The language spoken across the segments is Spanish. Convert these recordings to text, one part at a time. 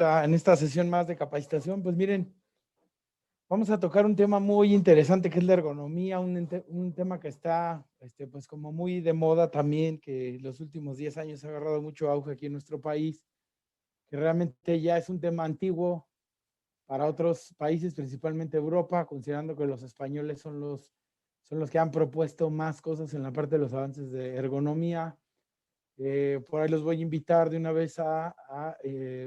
en esta sesión más de capacitación. Pues miren, vamos a tocar un tema muy interesante que es la ergonomía, un tema que está pues como muy de moda también, que los últimos 10 años ha agarrado mucho auge aquí en nuestro país, que realmente ya es un tema antiguo para otros países, principalmente Europa, considerando que los españoles son los que han propuesto más cosas en la parte de los avances de ergonomía. Por ahí los voy a invitar de una vez a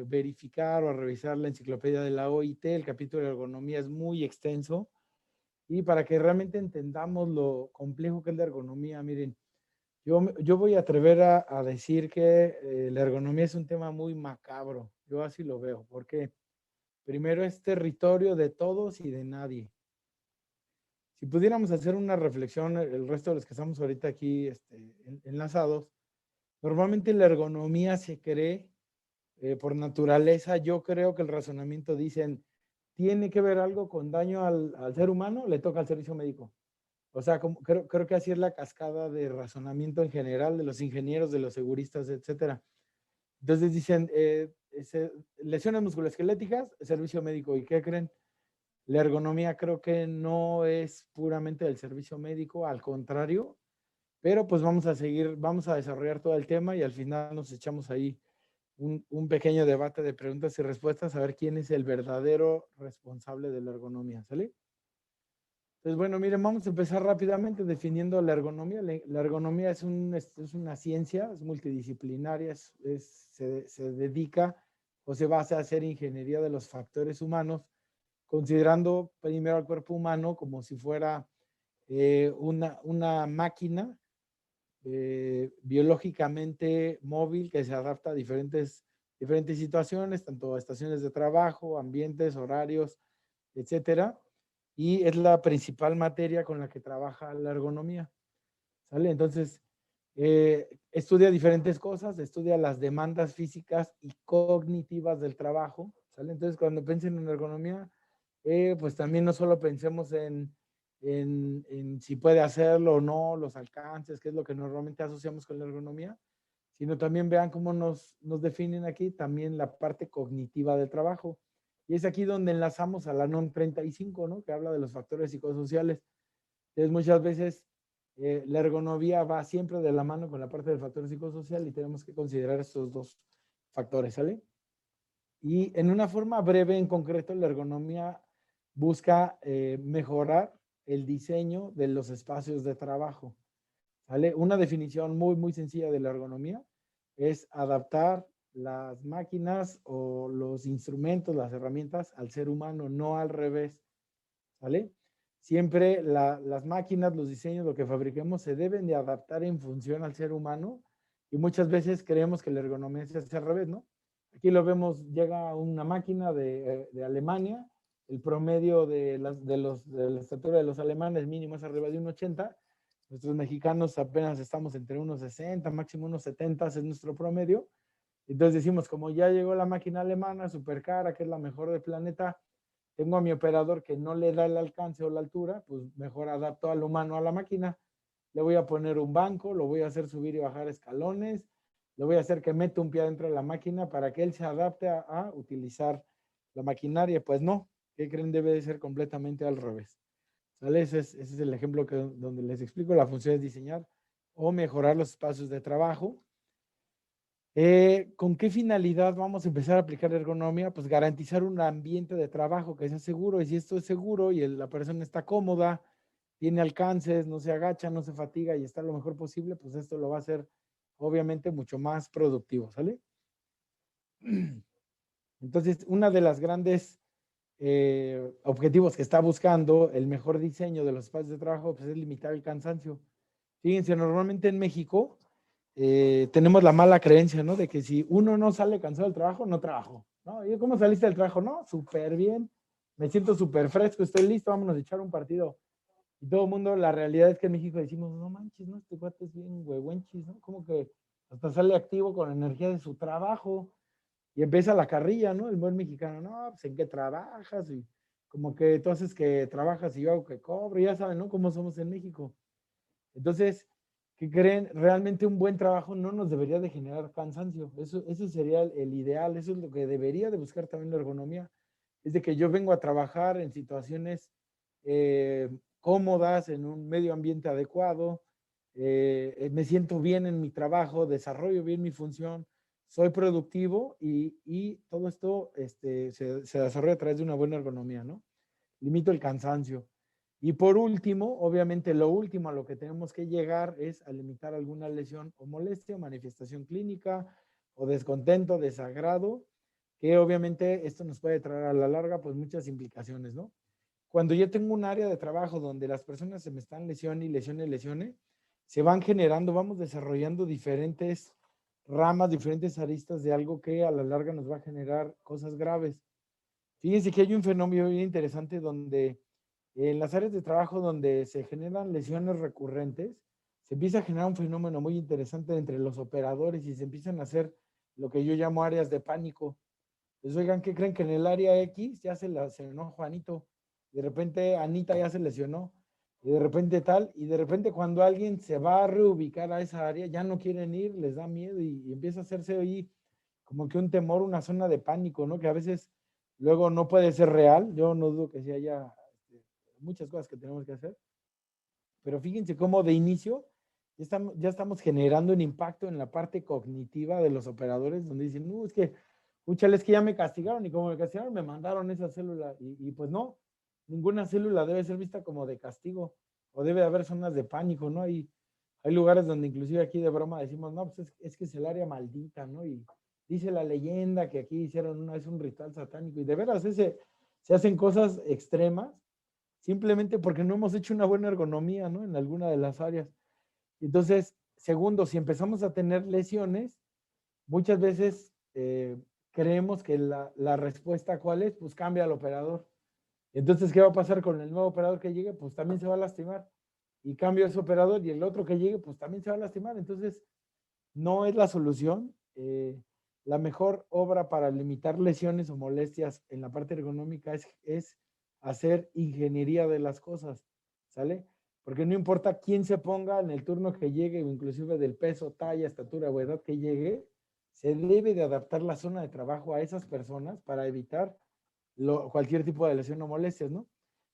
verificar o a revisar la enciclopedia de la OIT. El capítulo de ergonomía es muy extenso y para que realmente entendamos lo complejo que es la ergonomía, miren, yo voy a atrever a decir que la ergonomía es un tema muy macabro. Yo así lo veo, porque primero es territorio de todos y de nadie. Si pudiéramos hacer una reflexión, el resto de los que estamos ahorita aquí enlazados, normalmente la ergonomía se cree por naturaleza. Yo creo que el razonamiento dicen, tiene que ver algo con daño al ser humano, le toca al servicio médico. O sea, creo que así es la cascada de razonamiento en general de los ingenieros, de los seguristas, etcétera. Entonces dicen, lesiones musculoesqueléticas, servicio médico. ¿Y qué creen? La ergonomía creo que no es puramente del servicio médico, al contrario, pero pues vamos a desarrollar todo el tema y al final nos echamos ahí un pequeño debate de preguntas y respuestas a ver quién es el verdadero responsable de la ergonomía, ¿sale? Entonces, bueno, miren, vamos a empezar rápidamente definiendo la ergonomía. La ergonomía es una ciencia, es multidisciplinaria, se dedica o se basa a hacer ingeniería de los factores humanos, considerando primero al cuerpo humano como si fuera una máquina biológicamente móvil que se adapta a diferentes situaciones, tanto a estaciones de trabajo, ambientes, horarios, etcétera. Y es la principal materia con la que trabaja la ergonomía. ¿Sale? Entonces, estudia diferentes cosas, estudia las demandas físicas y cognitivas del trabajo. ¿Sale? Entonces, cuando piensen en ergonomía, pues también no solo pensemos en si puede hacerlo o no, los alcances, que es lo que normalmente asociamos con la ergonomía, sino también vean cómo nos definen aquí también la parte cognitiva del trabajo. Y es aquí donde enlazamos a la NOM 35, ¿no? Que habla de los factores psicosociales. Entonces, muchas veces la ergonomía va siempre de la mano con la parte del factor psicosocial y tenemos que considerar estos dos factores, ¿sale? Y en una forma breve, en concreto, la ergonomía busca mejorar el diseño de los espacios de trabajo. ¿Sale? Una definición muy, muy sencilla de la ergonomía es adaptar las máquinas o los instrumentos, las herramientas al ser humano, no al revés. ¿Sale? Siempre las máquinas, los diseños, lo que fabriquemos se deben de adaptar en función al ser humano y muchas veces creemos que la ergonomía se hace al revés, ¿no? Aquí lo vemos, llega una máquina de Alemania, el promedio de la estatura de los alemanes mínimo es arriba de 1,80. Nuestros mexicanos apenas estamos entre unos 60, máximo unos 70 es nuestro promedio. Entonces decimos, como ya llegó la máquina alemana, súper cara, que es la mejor del planeta, tengo a mi operador que no le da el alcance o la altura, pues mejor adapto al humano a la máquina. Le voy a poner un banco, lo voy a hacer subir y bajar escalones, le voy a hacer que meta un pie dentro de la máquina para que él se adapte a utilizar la maquinaria. Pues no, ¿qué creen? Debe de ser completamente al revés. ¿Sale? Ese es el ejemplo donde les explico. La función es diseñar o mejorar los espacios de trabajo. ¿Con qué finalidad vamos a empezar a aplicar ergonomía? Pues garantizar un ambiente de trabajo que sea seguro. Y si esto es seguro y la persona está cómoda, tiene alcances, no se agacha, no se fatiga y está lo mejor posible, pues esto lo va a hacer obviamente mucho más productivo, ¿sale? Entonces, una de las grandes objetivos que está buscando el mejor diseño de los espacios de trabajo pues es limitar el cansancio. Fíjense, normalmente en México tenemos la mala creencia, ¿no? De que si uno no sale cansado del trabajo, no trabajo, ¿no? ¿Y cómo saliste del trabajo? No, súper bien, me siento súper fresco, estoy listo, vámonos a echar un partido. Y todo el mundo, la realidad es que en México decimos, no manches, no, este cuate es bien huehuenchis, ¿no? Como que hasta sale activo con la energía de su trabajo y empieza la carrilla, ¿no? El buen mexicano, no, pues ¿en qué trabajas? Y como que entonces que trabajas y yo hago que cobro, ya saben, ¿no? Cómo somos en México. Entonces, ¿Qué creen? Realmente un buen trabajo no nos debería de generar cansancio. Eso sería el ideal, eso es lo que debería de buscar también la ergonomía. Es de que yo vengo a trabajar en situaciones cómodas, en un medio ambiente adecuado, me siento bien en mi trabajo, desarrollo bien mi función, soy productivo y todo esto se desarrolla a través de una buena ergonomía, ¿no? Limito el cansancio. Y por último, obviamente lo último a lo que tenemos que llegar es a limitar alguna lesión o molestia, manifestación clínica o descontento, desagrado, que obviamente esto nos puede traer a la larga pues muchas implicaciones, ¿no? Cuando yo tengo un área de trabajo donde las personas se me están lesione, se van generando, vamos desarrollando diferentes ramas, diferentes aristas de algo que a la larga nos va a generar cosas graves. Fíjense que hay un fenómeno bien interesante donde en las áreas de trabajo donde se generan lesiones recurrentes, se empieza a generar un fenómeno muy interesante entre los operadores y se empiezan a hacer lo que yo llamo áreas de pánico. Pues oigan, ¿qué creen? Que en el área X ya se lesionó Juanito, de repente Anita ya se lesionó, y de repente tal, y de repente cuando alguien se va a reubicar a esa área, ya no quieren ir, les da miedo y empieza a hacerse ahí como que un temor, una zona de pánico, ¿no? Que a veces luego no puede ser real. Yo no dudo que sí haya muchas cosas que tenemos que hacer, pero fíjense cómo de inicio ya estamos generando un impacto en la parte cognitiva de los operadores, donde dicen, no, es que, escúchale, es que ya me castigaron y como me castigaron me mandaron esa célula y pues no, ninguna célula debe ser vista como de castigo o debe haber zonas de pánico, ¿no? Hay lugares donde inclusive aquí de broma decimos, no, pues es que es el área maldita, ¿no? Y dice la leyenda que aquí hicieron una vez un ritual satánico y de veras se hacen cosas extremas simplemente porque no hemos hecho una buena ergonomía, ¿no? En alguna de las áreas. Entonces, segundo, si empezamos a tener lesiones, muchas veces creemos que la respuesta, ¿cuál es? Pues cambia al operador. Entonces, ¿qué va a pasar con el nuevo operador que llegue? Pues también se va a lastimar. Y cambio ese operador y el otro que llegue, pues también se va a lastimar. Entonces, no es la solución. La mejor obra para limitar lesiones o molestias en la parte ergonómica es hacer ingeniería de las cosas, ¿sale? Porque no importa quién se ponga en el turno que llegue, o inclusive del peso, talla, estatura o edad que llegue, se debe de adaptar la zona de trabajo a esas personas para evitar cualquier tipo de lesión o molestias, ¿no?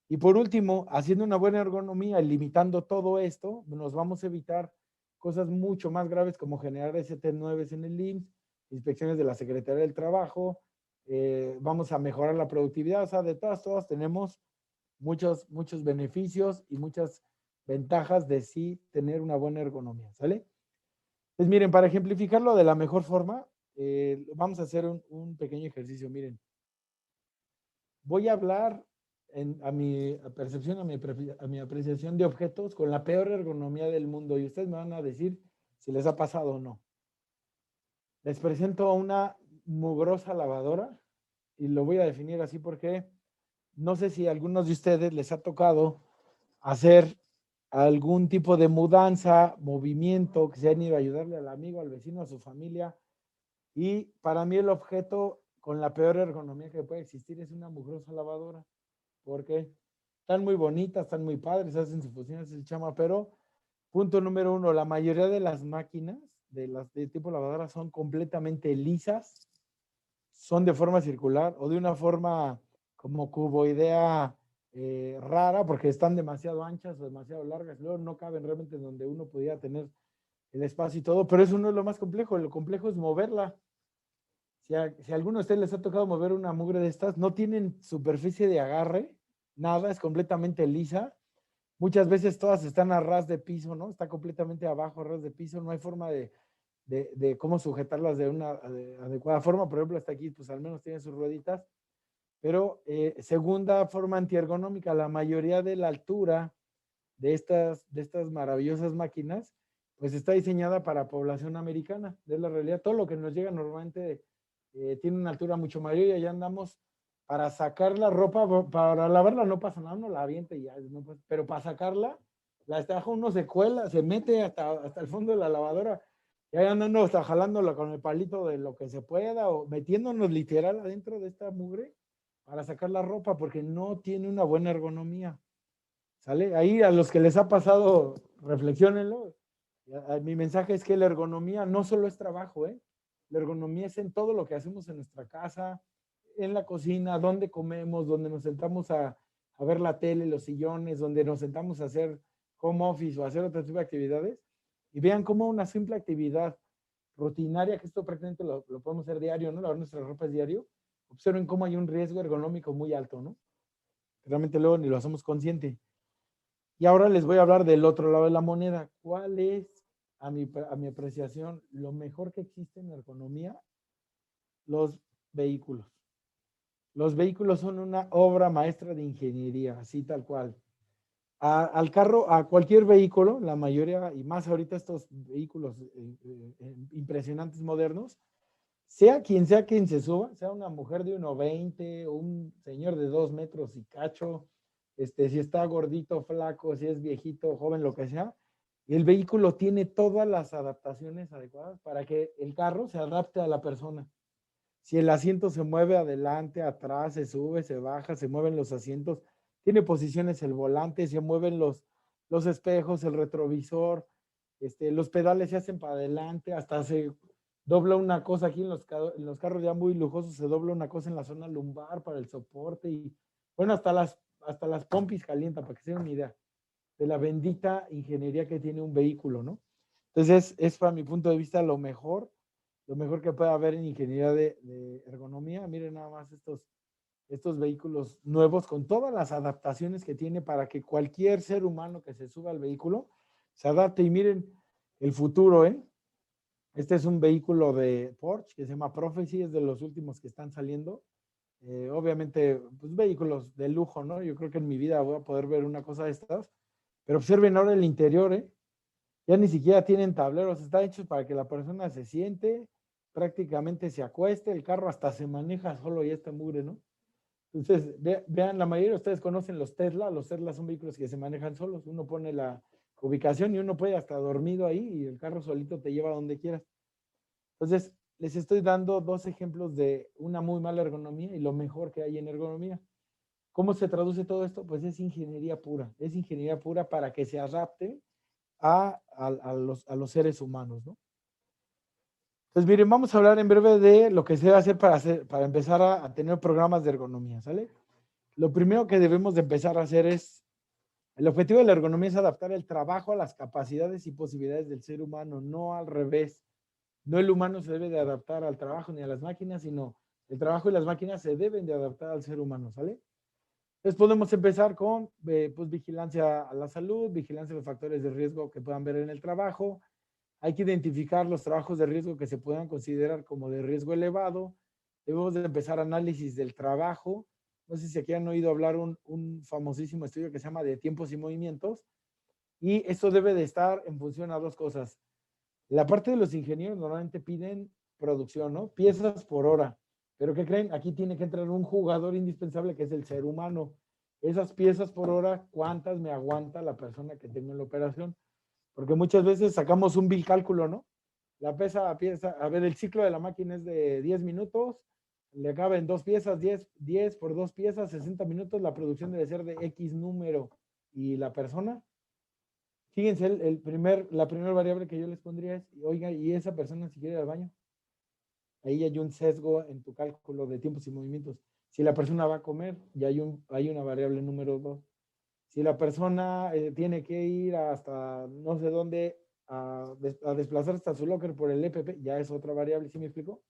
Y por último, haciendo una buena ergonomía y limitando todo esto, nos vamos a evitar cosas mucho más graves como generar ST9 en el IMSS, inspecciones de la Secretaría del Trabajo, vamos a mejorar la productividad, o sea, de todas tenemos muchos beneficios y muchas ventajas de sí tener una buena ergonomía, ¿sale? Pues miren, para ejemplificarlo de la mejor forma, vamos a hacer un pequeño ejercicio, miren. Voy a hablar a mi percepción, a mi apreciación de objetos con la peor ergonomía del mundo y ustedes me van a decir si les ha pasado o no. Les presento una mugrosa lavadora y lo voy a definir así porque no sé si a algunos de ustedes les ha tocado hacer algún tipo de mudanza, movimiento, que se han ido a ayudarle al amigo, al vecino, a su familia. Y para mí el objeto con la peor ergonomía que puede existir es una mugrosa lavadora. Porque están muy bonitas, están muy padres, hacen su función, hacen su chama, pero punto número uno, la mayoría de las máquinas de las de tipo lavadora son completamente lisas, son de forma circular o de una forma como cuboidea rara porque están demasiado anchas o demasiado largas, luego no caben realmente en donde uno podía tener el espacio y todo, pero eso no es lo más complejo, lo complejo es moverla. Si a alguno de ustedes les ha tocado mover una mugre de estas, no tienen superficie de agarre, nada, es completamente lisa. Muchas veces todas están a ras de piso, ¿no? Está completamente abajo, a ras de piso, no hay forma de cómo sujetarlas de una adecuada forma. Por ejemplo, hasta aquí, pues al menos tiene sus rueditas. Pero segunda forma antiergonómica, la mayoría de la altura de estas maravillosas máquinas, pues está diseñada para población americana. Es la realidad. Todo lo que nos llega normalmente tiene una altura mucho mayor y allá andamos para sacar la ropa, para lavarla no pasa nada, uno la avienta y ya, no pasa, pero para sacarla, la estaja uno se cuela, se mete hasta el fondo de la lavadora y ahí andando hasta jalándola con el palito de lo que se pueda o metiéndonos literal adentro de esta mugre para sacar la ropa porque no tiene una buena ergonomía. ¿Sale? Ahí a los que les ha pasado, reflexionenlo. Mi mensaje es que la ergonomía no solo es trabajo, ¿eh? La ergonomía es en todo lo que hacemos en nuestra casa, en la cocina, donde comemos, donde nos sentamos a ver la tele, los sillones, donde nos sentamos a hacer home office o hacer otro tipo de actividades. Y vean cómo una simple actividad rutinaria, que esto prácticamente lo podemos hacer diario, ¿no? Lavar nuestra ropa es diario. Observen cómo hay un riesgo ergonómico muy alto, ¿no? Realmente luego ni lo hacemos consciente. Y ahora les voy a hablar del otro lado de la moneda. ¿Cuál es, a mi apreciación, lo mejor que existe en la ergonomía? Los vehículos. Los vehículos son una obra maestra de ingeniería, así tal cual. Al carro, a cualquier vehículo, la mayoría, y más ahorita estos vehículos impresionantes modernos, sea quien se suba, sea una mujer de 1,20, un señor de 2 metros y cacho, si está gordito, flaco, si es viejito, joven, lo que sea, el vehículo tiene todas las adaptaciones adecuadas para que el carro se adapte a la persona. Si el asiento se mueve adelante, atrás, se sube, se baja, se mueven los asientos, tiene posiciones el volante, se mueven los espejos, el retrovisor, los pedales se hacen para adelante, hasta se dobla una cosa aquí en los carros ya muy lujosos, se dobla una cosa en la zona lumbar para el soporte y bueno, hasta las pompis calientan, para que se den una idea de la bendita ingeniería que tiene un vehículo, ¿no? Entonces, es para mi punto de vista lo mejor que puede haber en ingeniería de ergonomía. Miren nada más estos vehículos nuevos con todas las adaptaciones que tiene para que cualquier ser humano que se suba al vehículo se adapte. Y miren el futuro, ¿eh? Este es un vehículo de Porsche que se llama Prophecy, es de los últimos que están saliendo. Obviamente, pues vehículos de lujo, ¿no? Yo creo que en mi vida voy a poder ver una cosa de estas. Pero observen ahora el interior, ¿eh? Ya ni siquiera tienen tableros, está hecho para que la persona se siente, prácticamente se acueste, el carro hasta se maneja solo y está mugre, ¿no? Entonces, vean, la mayoría de ustedes conocen los Tesla son vehículos que se manejan solos, uno pone la ubicación y uno puede hasta dormido ahí y el carro solito te lleva a donde quieras. Entonces, les estoy dando dos ejemplos de una muy mala ergonomía y lo mejor que hay en ergonomía. ¿Cómo se traduce todo esto? Pues es ingeniería pura para que se adapte a los seres humanos, ¿no? Pues miren, vamos a hablar en breve de lo que se debe hacer para empezar a tener programas de ergonomía, ¿sale? Lo primero que debemos de empezar a hacer el objetivo de la ergonomía es adaptar el trabajo a las capacidades y posibilidades del ser humano, no al revés. No el humano se debe de adaptar al trabajo ni a las máquinas, sino el trabajo y las máquinas se deben de adaptar al ser humano, ¿sale? Entonces podemos empezar con pues, vigilancia a la salud, vigilancia a los factores de riesgo que puedan ver en el trabajo. Hay que identificar los trabajos de riesgo que se puedan considerar como de riesgo elevado. Debemos de empezar análisis del trabajo. No sé si aquí han oído hablar un famosísimo estudio que se llama de tiempos y movimientos. Y esto debe de estar en función a dos cosas. La parte de los ingenieros normalmente piden producción, ¿no? Piezas por hora. Pero ¿qué creen? Aquí tiene que entrar un jugador indispensable que es el ser humano. Esas piezas por hora, ¿cuántas me aguanta la persona que tenga en la operación? Porque muchas veces sacamos un vil cálculo, ¿no? La pieza, a ver, el ciclo de la máquina es de 10 minutos, le caben dos piezas, 10 por dos piezas, 60 minutos, la producción debe ser de X número. ¿Y la persona? Fíjense, la primera variable que yo les pondría es, oiga, ¿y esa persona si quiere ir al baño? Ahí hay un sesgo en tu cálculo de tiempos y movimientos. Si la persona va a comer, ya hay una variable número 2. Si la persona tiene que ir hasta no sé dónde a desplazar hasta su locker por el EPP, ya es otra variable, ¿sí me explico?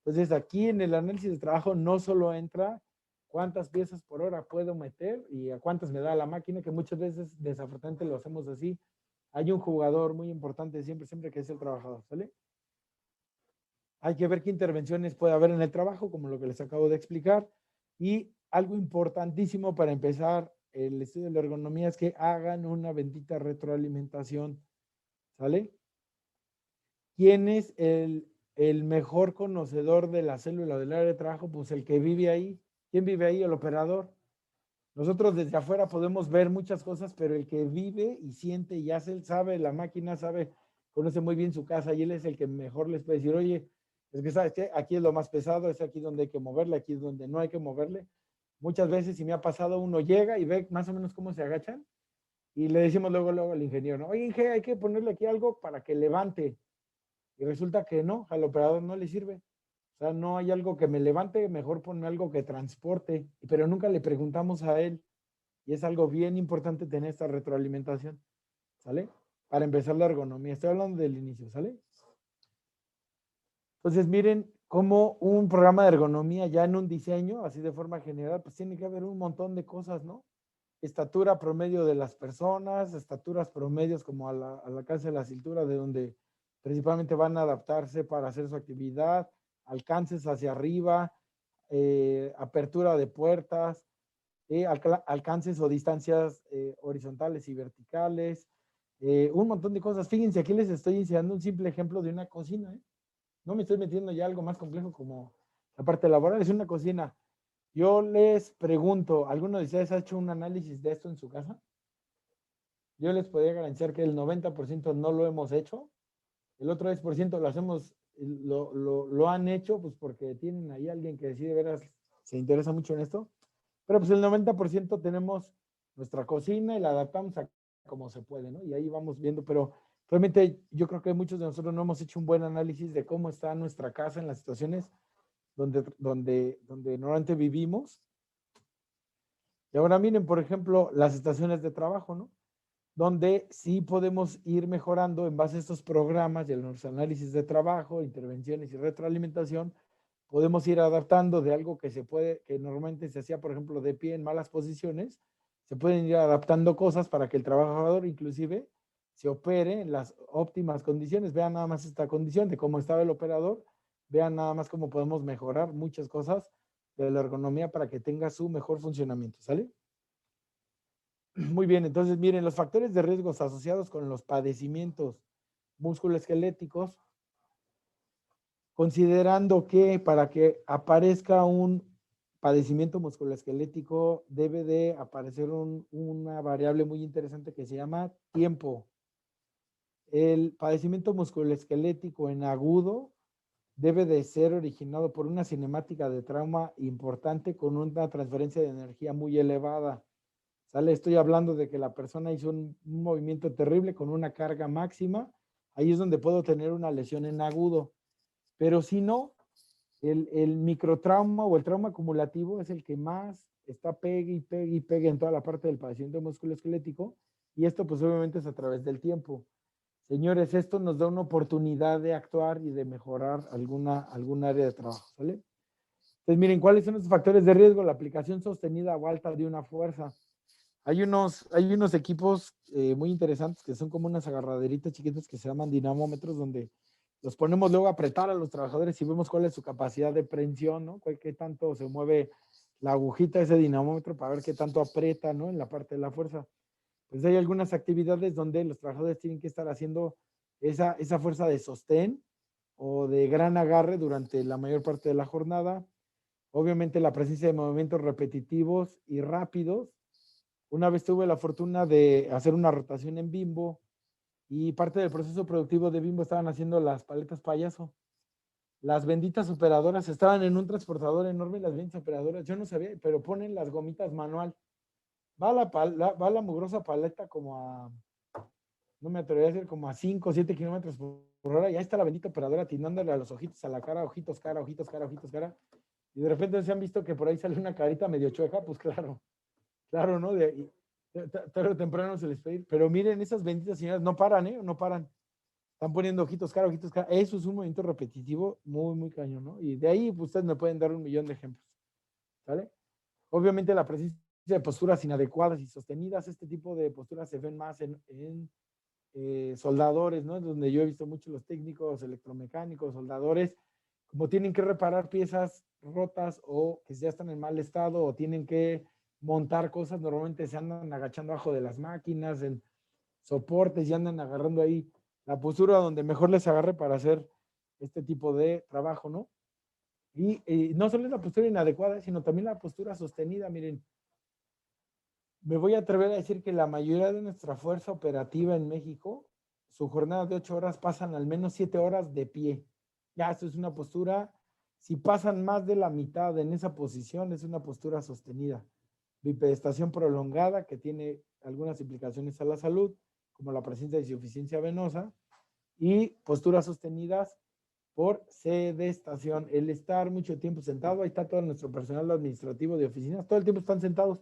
Entonces aquí en el análisis de trabajo no solo entra cuántas piezas por hora puedo meter y a cuántas me da la máquina, que muchas veces desafortunadamente lo hacemos así. Hay un jugador muy importante siempre que es el trabajador, ¿sale? Hay que ver qué intervenciones puede haber en el trabajo, como lo que les acabo de explicar. Y algo importantísimo para empezar el estudio de la ergonomía es que hagan una bendita retroalimentación, ¿sale? ¿Quién es el mejor conocedor de la célula del área de trabajo? Pues el que vive ahí. ¿Quién vive ahí? El operador. Nosotros desde afuera podemos ver muchas cosas, pero el que vive y siente y hace, él sabe, la máquina sabe, conoce muy bien su casa y él es el que mejor les puede decir, oye, es que sabes que aquí es lo más pesado, es aquí donde hay que moverle, aquí es donde no hay que moverle. Muchas veces, si me ha pasado, uno llega y ve más o menos cómo se agachan Y le decimos luego al ingeniero, ¿no? Oye, Inge, hay que ponerle aquí algo para que levante. Y resulta que no, al operador no le sirve. O sea, no hay algo que me levante, mejor ponme algo que transporte. Pero nunca le preguntamos a él. Y es algo bien importante tener esta retroalimentación, ¿sale? Para empezar la ergonomía. Estoy hablando del inicio, ¿sale? Entonces, miren cómo un programa de ergonomía ya en un diseño, así de forma general, pues tiene que haber un montón de cosas, ¿no? Estatura promedio de las personas, estaturas promedios como al alcance de la cintura, de donde principalmente van a adaptarse para hacer su actividad, alcances hacia arriba, apertura de puertas, alcances o distancias horizontales y verticales, un montón de cosas. Fíjense, aquí les estoy enseñando un simple ejemplo de una cocina, ¿eh? No me estoy metiendo ya algo más complejo como la parte laboral, es una cocina. Yo les pregunto, ¿alguno de ustedes ha hecho un análisis de esto en su casa? Yo les podría garantizar que el 90% no lo hemos hecho, el otro 10% lo hacemos, lo han hecho, pues porque tienen ahí alguien que decide veras, se interesa mucho en esto, pero pues el 90% tenemos nuestra cocina y la adaptamos a como se puede, ¿no? Y ahí vamos viendo, pero realmente yo creo que muchos de nosotros no hemos hecho un buen análisis de cómo está nuestra casa en las situaciones donde normalmente vivimos. Y ahora miren, por ejemplo, las estaciones de trabajo, ¿no? Donde sí podemos ir mejorando en base a estos programas y a los análisis de trabajo, intervenciones y retroalimentación, podemos ir adaptando de algo que se puede, que normalmente se hacía, por ejemplo, de pie en malas posiciones, se pueden ir adaptando cosas para que el trabajador inclusive se opere en las óptimas condiciones. Vean nada más esta condición de cómo estaba el operador, vean nada más cómo podemos mejorar muchas cosas de la ergonomía para que tenga su mejor funcionamiento, ¿sale? Muy bien, entonces miren, los factores de riesgos asociados con los padecimientos musculoesqueléticos, considerando que para que aparezca un padecimiento musculoesquelético debe de aparecer una variable muy interesante que se llama tiempo. El padecimiento musculoesquelético en agudo debe de ser originado por una cinemática de trauma importante con una transferencia de energía muy elevada. ¿Sale? Estoy hablando de que la persona hizo un movimiento terrible con una carga máxima. Ahí es donde puedo tener una lesión en agudo. Pero si no, el microtrauma o el trauma acumulativo es el que más está pegue y pegue y pegue en toda la parte del padecimiento musculoesquelético. Y esto pues obviamente es a través del tiempo. Señores, esto nos da una oportunidad de actuar y de mejorar alguna área de trabajo, ¿sale? Entonces, miren, ¿cuáles son los factores de riesgo? La aplicación sostenida o alta de una fuerza. Hay unos equipos muy interesantes que son como unas agarraderitas chiquitas que se llaman dinamómetros, donde los ponemos luego a apretar a los trabajadores y vemos cuál es su capacidad de prensión, ¿no? Qué tanto se mueve la agujita de ese dinamómetro para ver qué tanto aprieta, ¿no? En la parte de la fuerza. Pues hay algunas actividades donde los trabajadores tienen que estar haciendo esa fuerza de sostén o de gran agarre durante la mayor parte de la jornada. Obviamente la presencia de movimientos repetitivos y rápidos. Una vez tuve la fortuna de hacer una rotación en Bimbo y parte del proceso productivo de Bimbo estaban haciendo las paletas payaso. Las benditas operadoras estaban en un transportador enorme, las benditas operadoras, yo no sabía, pero ponen las gomitas manual. Va la mugrosa paleta como a, no me atrevería a decir, como a 5 o 7 kilómetros por hora, y ahí está la bendita operadora atinándole a los ojitos a la cara, ojitos, cara, ojitos, cara, ojitos, cara, y de repente se han visto que por ahí sale una carita medio chueca, pues claro, ¿no? Tarde o temprano se les puede ir. Pero miren, esas benditas señoras no paran, ¿eh? No paran. Están poniendo ojitos cara, ojitos cara. Eso es un movimiento repetitivo muy, muy cañón, ¿no? Y de ahí pues, ustedes me pueden dar un millón de ejemplos, ¿vale? Obviamente la presencia de posturas inadecuadas y sostenidas, este tipo de posturas se ven más en soldadores, ¿no? Donde yo he visto mucho los técnicos electromecánicos, soldadores, como tienen que reparar piezas rotas o que ya están en mal estado o tienen que montar cosas, normalmente se andan agachando abajo de las máquinas, en soportes y andan agarrando ahí la postura donde mejor les agarre para hacer este tipo de trabajo, ¿no? Y no solo es la postura inadecuada, sino también la postura sostenida. Miren, me voy a atrever a decir que la mayoría de nuestra fuerza operativa en México, su jornada de 8 horas pasan al menos 7 horas de pie. Ya, esto es una postura, si pasan más de la mitad en esa posición, es una postura sostenida. Bipedestación prolongada que tiene algunas implicaciones a la salud, como la presencia de insuficiencia venosa y posturas sostenidas por sedestación. El estar mucho tiempo sentado, ahí está todo nuestro personal administrativo de oficinas, todo el tiempo están sentados.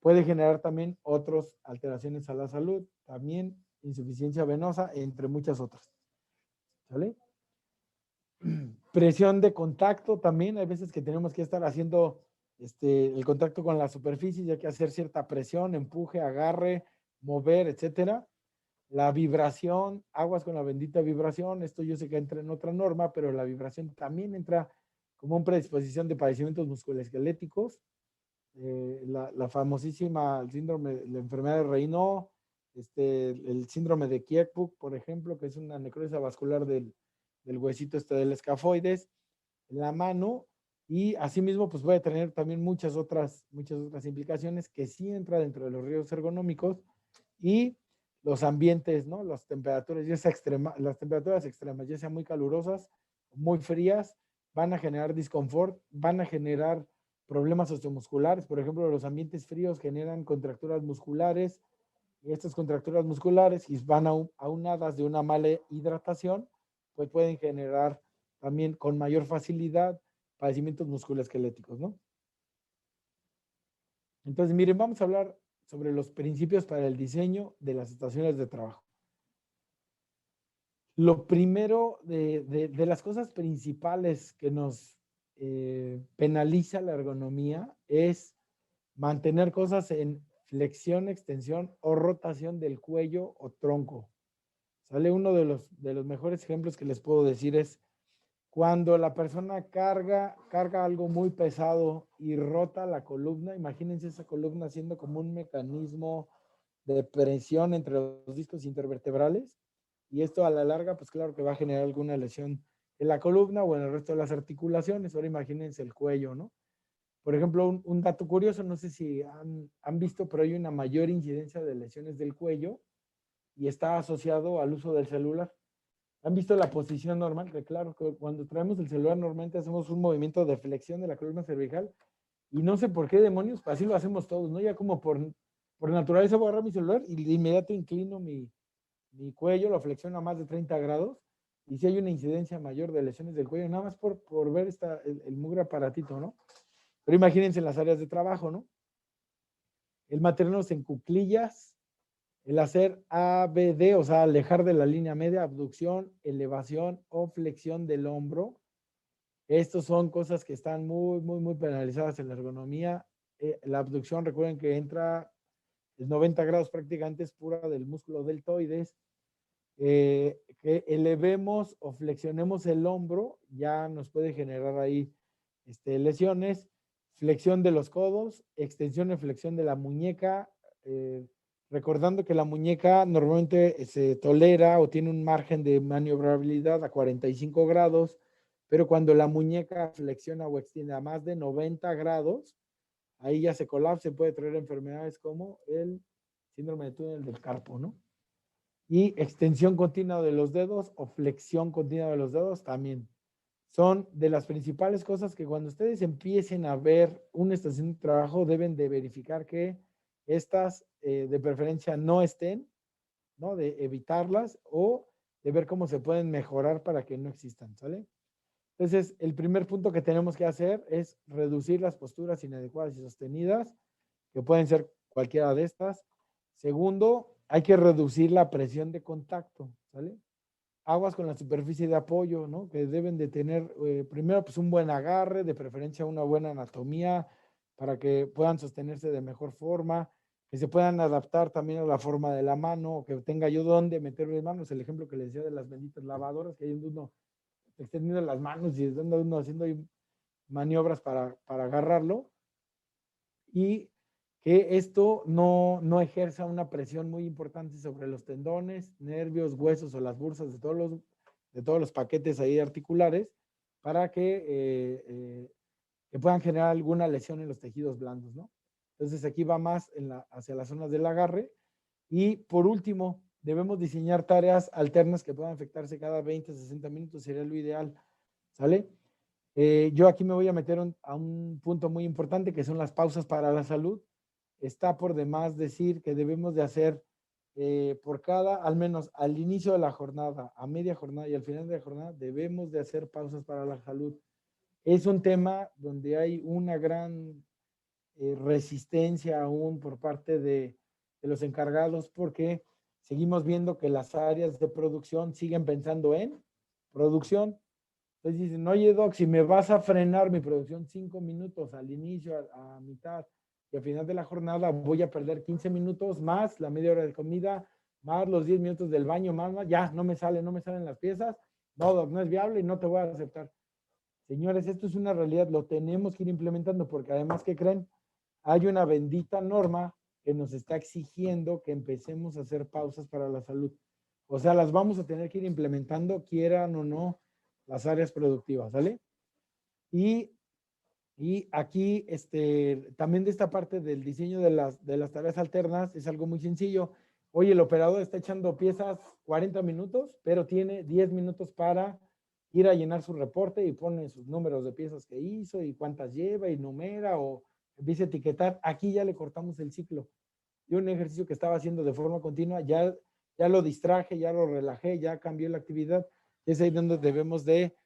Puede generar también otras alteraciones a la salud, también insuficiencia venosa, entre muchas otras. ¿Sale? Presión de contacto también, hay veces que tenemos que estar haciendo el contacto con la superficie, ya que hacer cierta presión, empuje, agarre, mover, etcétera. La vibración, aguas con la bendita vibración, esto yo sé que entra en otra norma, pero la vibración también entra como una predisposición de padecimientos musculoesqueléticos. La famosísima el síndrome, la enfermedad de Raynaud, el síndrome de Kiekbuk, por ejemplo, que es una necrosis vascular del huesito del escafoides, en la mano, y asimismo pues puede tener también muchas otras implicaciones que sí entra dentro de los riesgos ergonómicos y los ambientes, ¿no? Las temperaturas, las temperaturas extremas, ya sean muy calurosas, muy frías, van a generar disconfort, van a generar problemas osteomusculares. Por ejemplo, los ambientes fríos generan contracturas musculares y estas contracturas musculares, si van aunadas de una mala hidratación, pues pueden generar también con mayor facilidad padecimientos musculoesqueléticos, ¿no? Entonces, miren, vamos a hablar sobre los principios para el diseño de las estaciones de trabajo. Lo primero de las cosas principales que nos penaliza la ergonomía es mantener cosas en flexión, extensión o rotación del cuello o tronco. ¿Sale? Uno de los mejores ejemplos que les puedo decir es cuando la persona carga algo muy pesado y rota la columna. Imagínense esa columna siendo como un mecanismo de presión entre los discos intervertebrales, y esto a la larga, pues claro que va a generar alguna lesión en la columna o en el resto de las articulaciones. Ahora imagínense el cuello, ¿no? Por ejemplo, un dato curioso, no sé si han visto, pero hay una mayor incidencia de lesiones del cuello y está asociado al uso del celular. ¿Han visto la posición normal? Que claro, que cuando traemos el celular normalmente hacemos un movimiento de flexión de la columna cervical y no sé por qué demonios, así lo hacemos todos, ¿no? Ya como por naturaleza voy a agarrar mi celular y de inmediato inclino mi cuello, lo flexiono a más de 30 grados y si hay una incidencia mayor de lesiones del cuello, nada más por ver el mugre aparatito, ¿no? Pero imagínense en las áreas de trabajo, ¿no? El mantenernos en cuclillas, el hacer ABD, o sea, alejar de la línea media, abducción, elevación o flexión del hombro. Estos son cosas que están muy, muy, muy penalizadas en la ergonomía. La abducción, recuerden que entra el 90 grados prácticamente, es pura del músculo deltoides. Que elevemos o flexionemos el hombro, ya nos puede generar ahí lesiones. Flexión de los codos, extensión y flexión de la muñeca, recordando que la muñeca normalmente se tolera o tiene un margen de maniobrabilidad a 45 grados, pero cuando la muñeca flexiona o extiende a más de 90 grados, ahí ya se colapsa y puede traer enfermedades como el síndrome de túnel del carpo, ¿no? Y extensión continua de los dedos o flexión continua de los dedos también. Son de las principales cosas que cuando ustedes empiecen a ver una estación de trabajo deben de verificar que estas de preferencia no estén, ¿no? De evitarlas o de ver cómo se pueden mejorar para que no existan, ¿sale? Entonces, el primer punto que tenemos que hacer es reducir las posturas inadecuadas y sostenidas, que pueden ser cualquiera de estas. Segundo, hay que reducir la presión de contacto, ¿sale? Aguas con la superficie de apoyo, ¿no? Que deben de tener, primero, pues un buen agarre, de preferencia una buena anatomía, para que puedan sostenerse de mejor forma, que se puedan adaptar también a la forma de la mano, que tenga yo dónde meter mis manos. El ejemplo que les decía de las benditas lavadoras, que hay uno extendiendo las manos y anda uno haciendo ahí maniobras para agarrarlo. Y que esto no ejerza una presión muy importante sobre los tendones, nervios, huesos o las bursas de todos los paquetes ahí articulares para que puedan generar alguna lesión en los tejidos blandos, ¿no? Entonces aquí va más hacia las zonas del agarre. Y por último, debemos diseñar tareas alternas que puedan afectarse cada 20 a 60 minutos, sería lo ideal, ¿sale? Yo aquí me voy a meter a un punto muy importante que son las pausas para la salud. está por demás decir que debemos de hacer por cada, al menos al inicio de la jornada, a media jornada y al final de la jornada, debemos de hacer pausas para la salud. Es un tema donde hay una gran resistencia aún por parte de los encargados porque seguimos viendo que las áreas de producción siguen pensando en producción. Entonces dicen, oye, Doc, si me vas a frenar mi producción 5 minutos al inicio, a mitad y al final de la jornada voy a perder 15 minutos más la media hora de comida, más los 10 minutos del baño, más, ya no me salen las piezas. No, Doc, no es viable y no te voy a aceptar. Señores, esto es una realidad, lo tenemos que ir implementando porque además, ¿qué creen? Hay una bendita norma que nos está exigiendo que empecemos a hacer pausas para la salud. O sea, las vamos a tener que ir implementando, quieran o no, las áreas productivas, ¿sale? Y aquí, también de esta parte del diseño de las tareas alternas, es algo muy sencillo. Oye, el operador está echando piezas 40 minutos, pero tiene 10 minutos para ir a llenar su reporte y pone sus números de piezas que hizo y cuántas lleva y numera o empieza a etiquetar. Aquí ya le cortamos el ciclo. Y un ejercicio que estaba haciendo de forma continua, ya lo distraje, ya lo relajé, ya cambió la actividad. Es ahí donde debemos de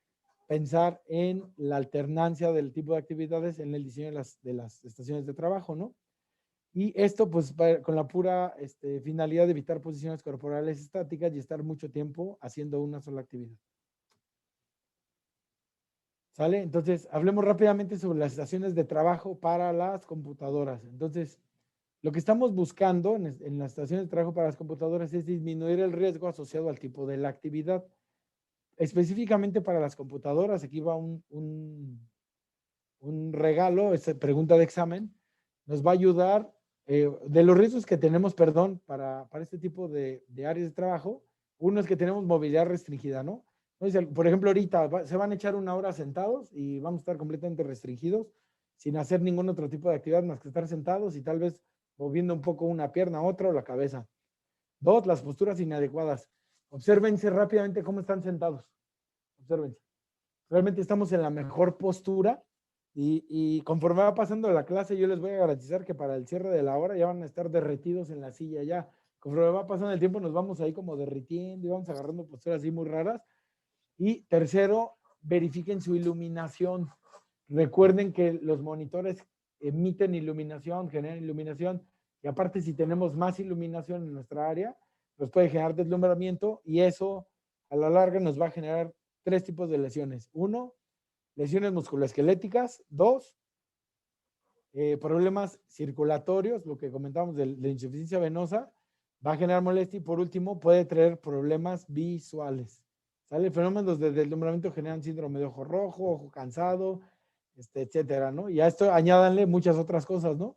pensar en la alternancia del tipo de actividades en el diseño de las estaciones de trabajo, ¿no? Y esto, pues, con la pura finalidad de evitar posiciones corporales estáticas y estar mucho tiempo haciendo una sola actividad. ¿Sale? Entonces, hablemos rápidamente sobre las estaciones de trabajo para las computadoras. Entonces, lo que estamos buscando en las estaciones de trabajo para las computadoras es disminuir el riesgo asociado al tipo de la actividad. Específicamente para las computadoras, aquí va un regalo, esta pregunta de examen, nos va a ayudar de los riesgos que tenemos, perdón, para este tipo de áreas de trabajo. Uno es que tenemos movilidad restringida, ¿no? Entonces, por ejemplo, ahorita se van a echar una hora sentados y vamos a estar completamente restringidos sin hacer ningún otro tipo de actividad más que estar sentados y tal vez moviendo un poco una pierna a otra o la cabeza. Dos, las posturas inadecuadas. Obsérvense rápidamente cómo están sentados. Obsérvense. Realmente estamos en la mejor postura y conforme va pasando la clase, yo les voy a garantizar que para el cierre de la hora ya van a estar derretidos en la silla ya. Conforme va pasando el tiempo, nos vamos ahí como derritiendo y vamos agarrando posturas así muy raras. Y tercero, verifiquen su iluminación. Recuerden que los monitores emiten iluminación, generan iluminación, y aparte si tenemos más iluminación en nuestra área, nos puede generar deslumbramiento y eso a la larga nos va a generar 3 tipos de lesiones. 1, lesiones musculoesqueléticas. 2, problemas circulatorios, lo que comentábamos de la insuficiencia venosa, va a generar molestia y por último puede traer problemas visuales. ¿Sale? Fenómenos de deslumbramiento generan síndrome de ojo rojo, ojo cansado, etcétera, ¿no? Y a esto añádanle muchas otras cosas, ¿no?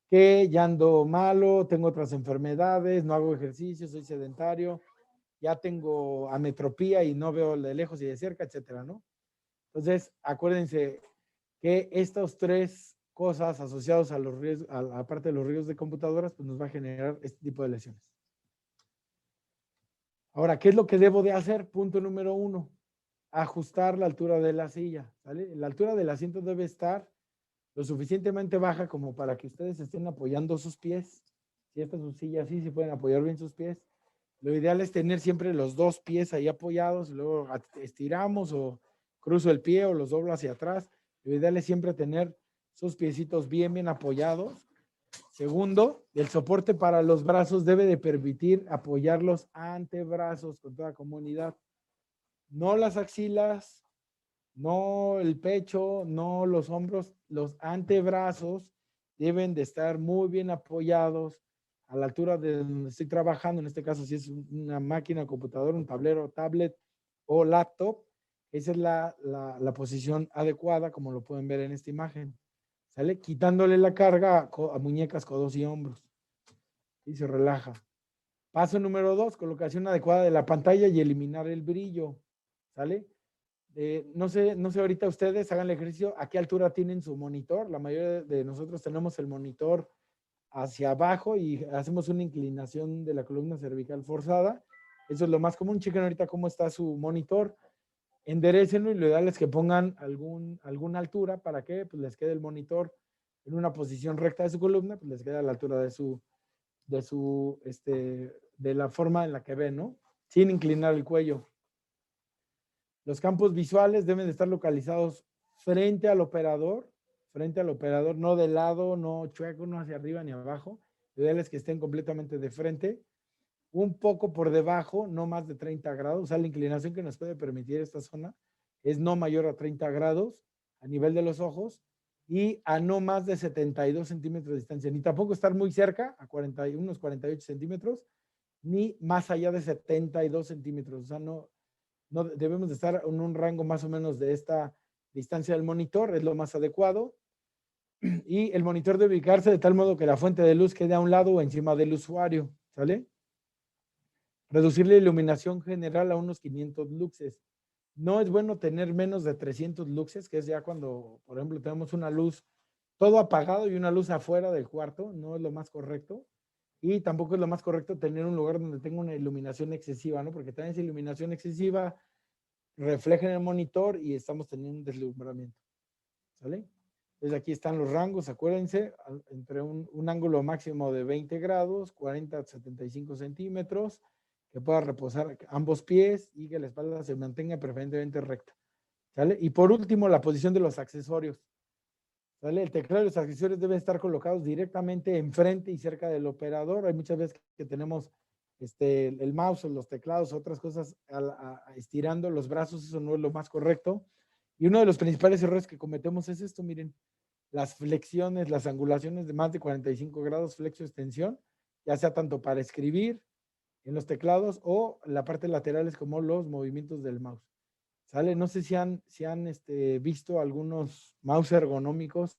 Que ya ando malo, tengo otras enfermedades, no hago ejercicio, soy sedentario, ya tengo ametropía y no veo de lejos y de cerca, etcétera, ¿no? Entonces, acuérdense que estas 3 cosas asociadas a los riesgos, a parte de los riesgos de computadoras, pues nos va a generar este tipo de lesiones. Ahora, ¿qué es lo que debo de hacer? Punto número 1, ajustar la altura de la silla, ¿vale? La altura del asiento debe estar lo suficientemente baja como para que ustedes estén apoyando sus pies. Si esta es su silla así, si pueden apoyar bien sus pies. Lo ideal es tener siempre los 2 pies ahí apoyados, luego estiramos o cruzo el pie o los doblo hacia atrás. Lo ideal es siempre tener sus piecitos bien apoyados. Segundo, el soporte para los brazos debe de permitir apoyar los antebrazos con toda comunidad. No las axilas, no el pecho, no los hombros, los antebrazos deben de estar muy bien apoyados a la altura de donde estoy trabajando. En este caso, si es una máquina, computadora, un tablero, tablet o laptop, esa es la posición adecuada, como lo pueden ver en esta imagen. ¿Sale? Quitándole la carga a muñecas, codos y hombros. Y se relaja. Paso número 2, colocación adecuada de la pantalla y eliminar el brillo. ¿Sale? No sé ahorita ustedes hagan el ejercicio, ¿a qué altura tienen su monitor? La mayoría de nosotros tenemos el monitor hacia abajo y hacemos una inclinación de la columna cervical forzada. Eso es lo más común. Chequen ahorita cómo está su monitor. Enderecenlo y lo ideal es que pongan alguna altura para que pues, les quede el monitor en una posición recta de su columna, pues les queda a la altura de la forma en la que ven, ¿no? Sin inclinar el cuello. Los campos visuales deben de estar localizados frente al operador, no de lado, no chueco, no hacia arriba ni abajo. Lo ideal es que estén completamente de frente, un poco por debajo, no más de 30 grados. O sea, la inclinación que nos puede permitir esta zona es no mayor a 30 grados a nivel de los ojos y a no más de 72 centímetros de distancia. Ni tampoco estar muy cerca, a unos 48 centímetros, ni más allá de 72 centímetros. O sea, no debemos de estar en un rango más o menos de esta distancia del monitor, es lo más adecuado. Y el monitor debe ubicarse de tal modo que la fuente de luz quede a un lado o encima del usuario, ¿sale? Reducir la iluminación general a unos 500 luxes. No es bueno tener menos de 300 luxes, que es ya cuando, por ejemplo, tenemos una luz todo apagado y una luz afuera del cuarto, no es lo más correcto. Y tampoco es lo más correcto tener un lugar donde tenga una iluminación excesiva, ¿no? Porque también esa iluminación excesiva refleja en el monitor y estamos teniendo un deslumbramiento, ¿sale? Entonces aquí están los rangos, acuérdense, entre un ángulo máximo de 20 grados, 40 a 75 centímetros, que pueda reposar ambos pies y que la espalda se mantenga preferentemente recta, ¿sale? Y por último, la posición de los accesorios, ¿sale? El teclado y los accesorios deben estar colocados directamente enfrente y cerca del operador. Hay muchas veces que tenemos el mouse o los teclados, otras cosas, estirando los brazos, eso no es lo más correcto. Y uno de los principales errores que cometemos es esto, miren, las flexiones, las angulaciones de más de 45 grados, flexo-extensión, ya sea tanto para escribir en los teclados o la parte laterales como los movimientos del mouse. ¿Sale? No sé si han visto algunos mouse ergonómicos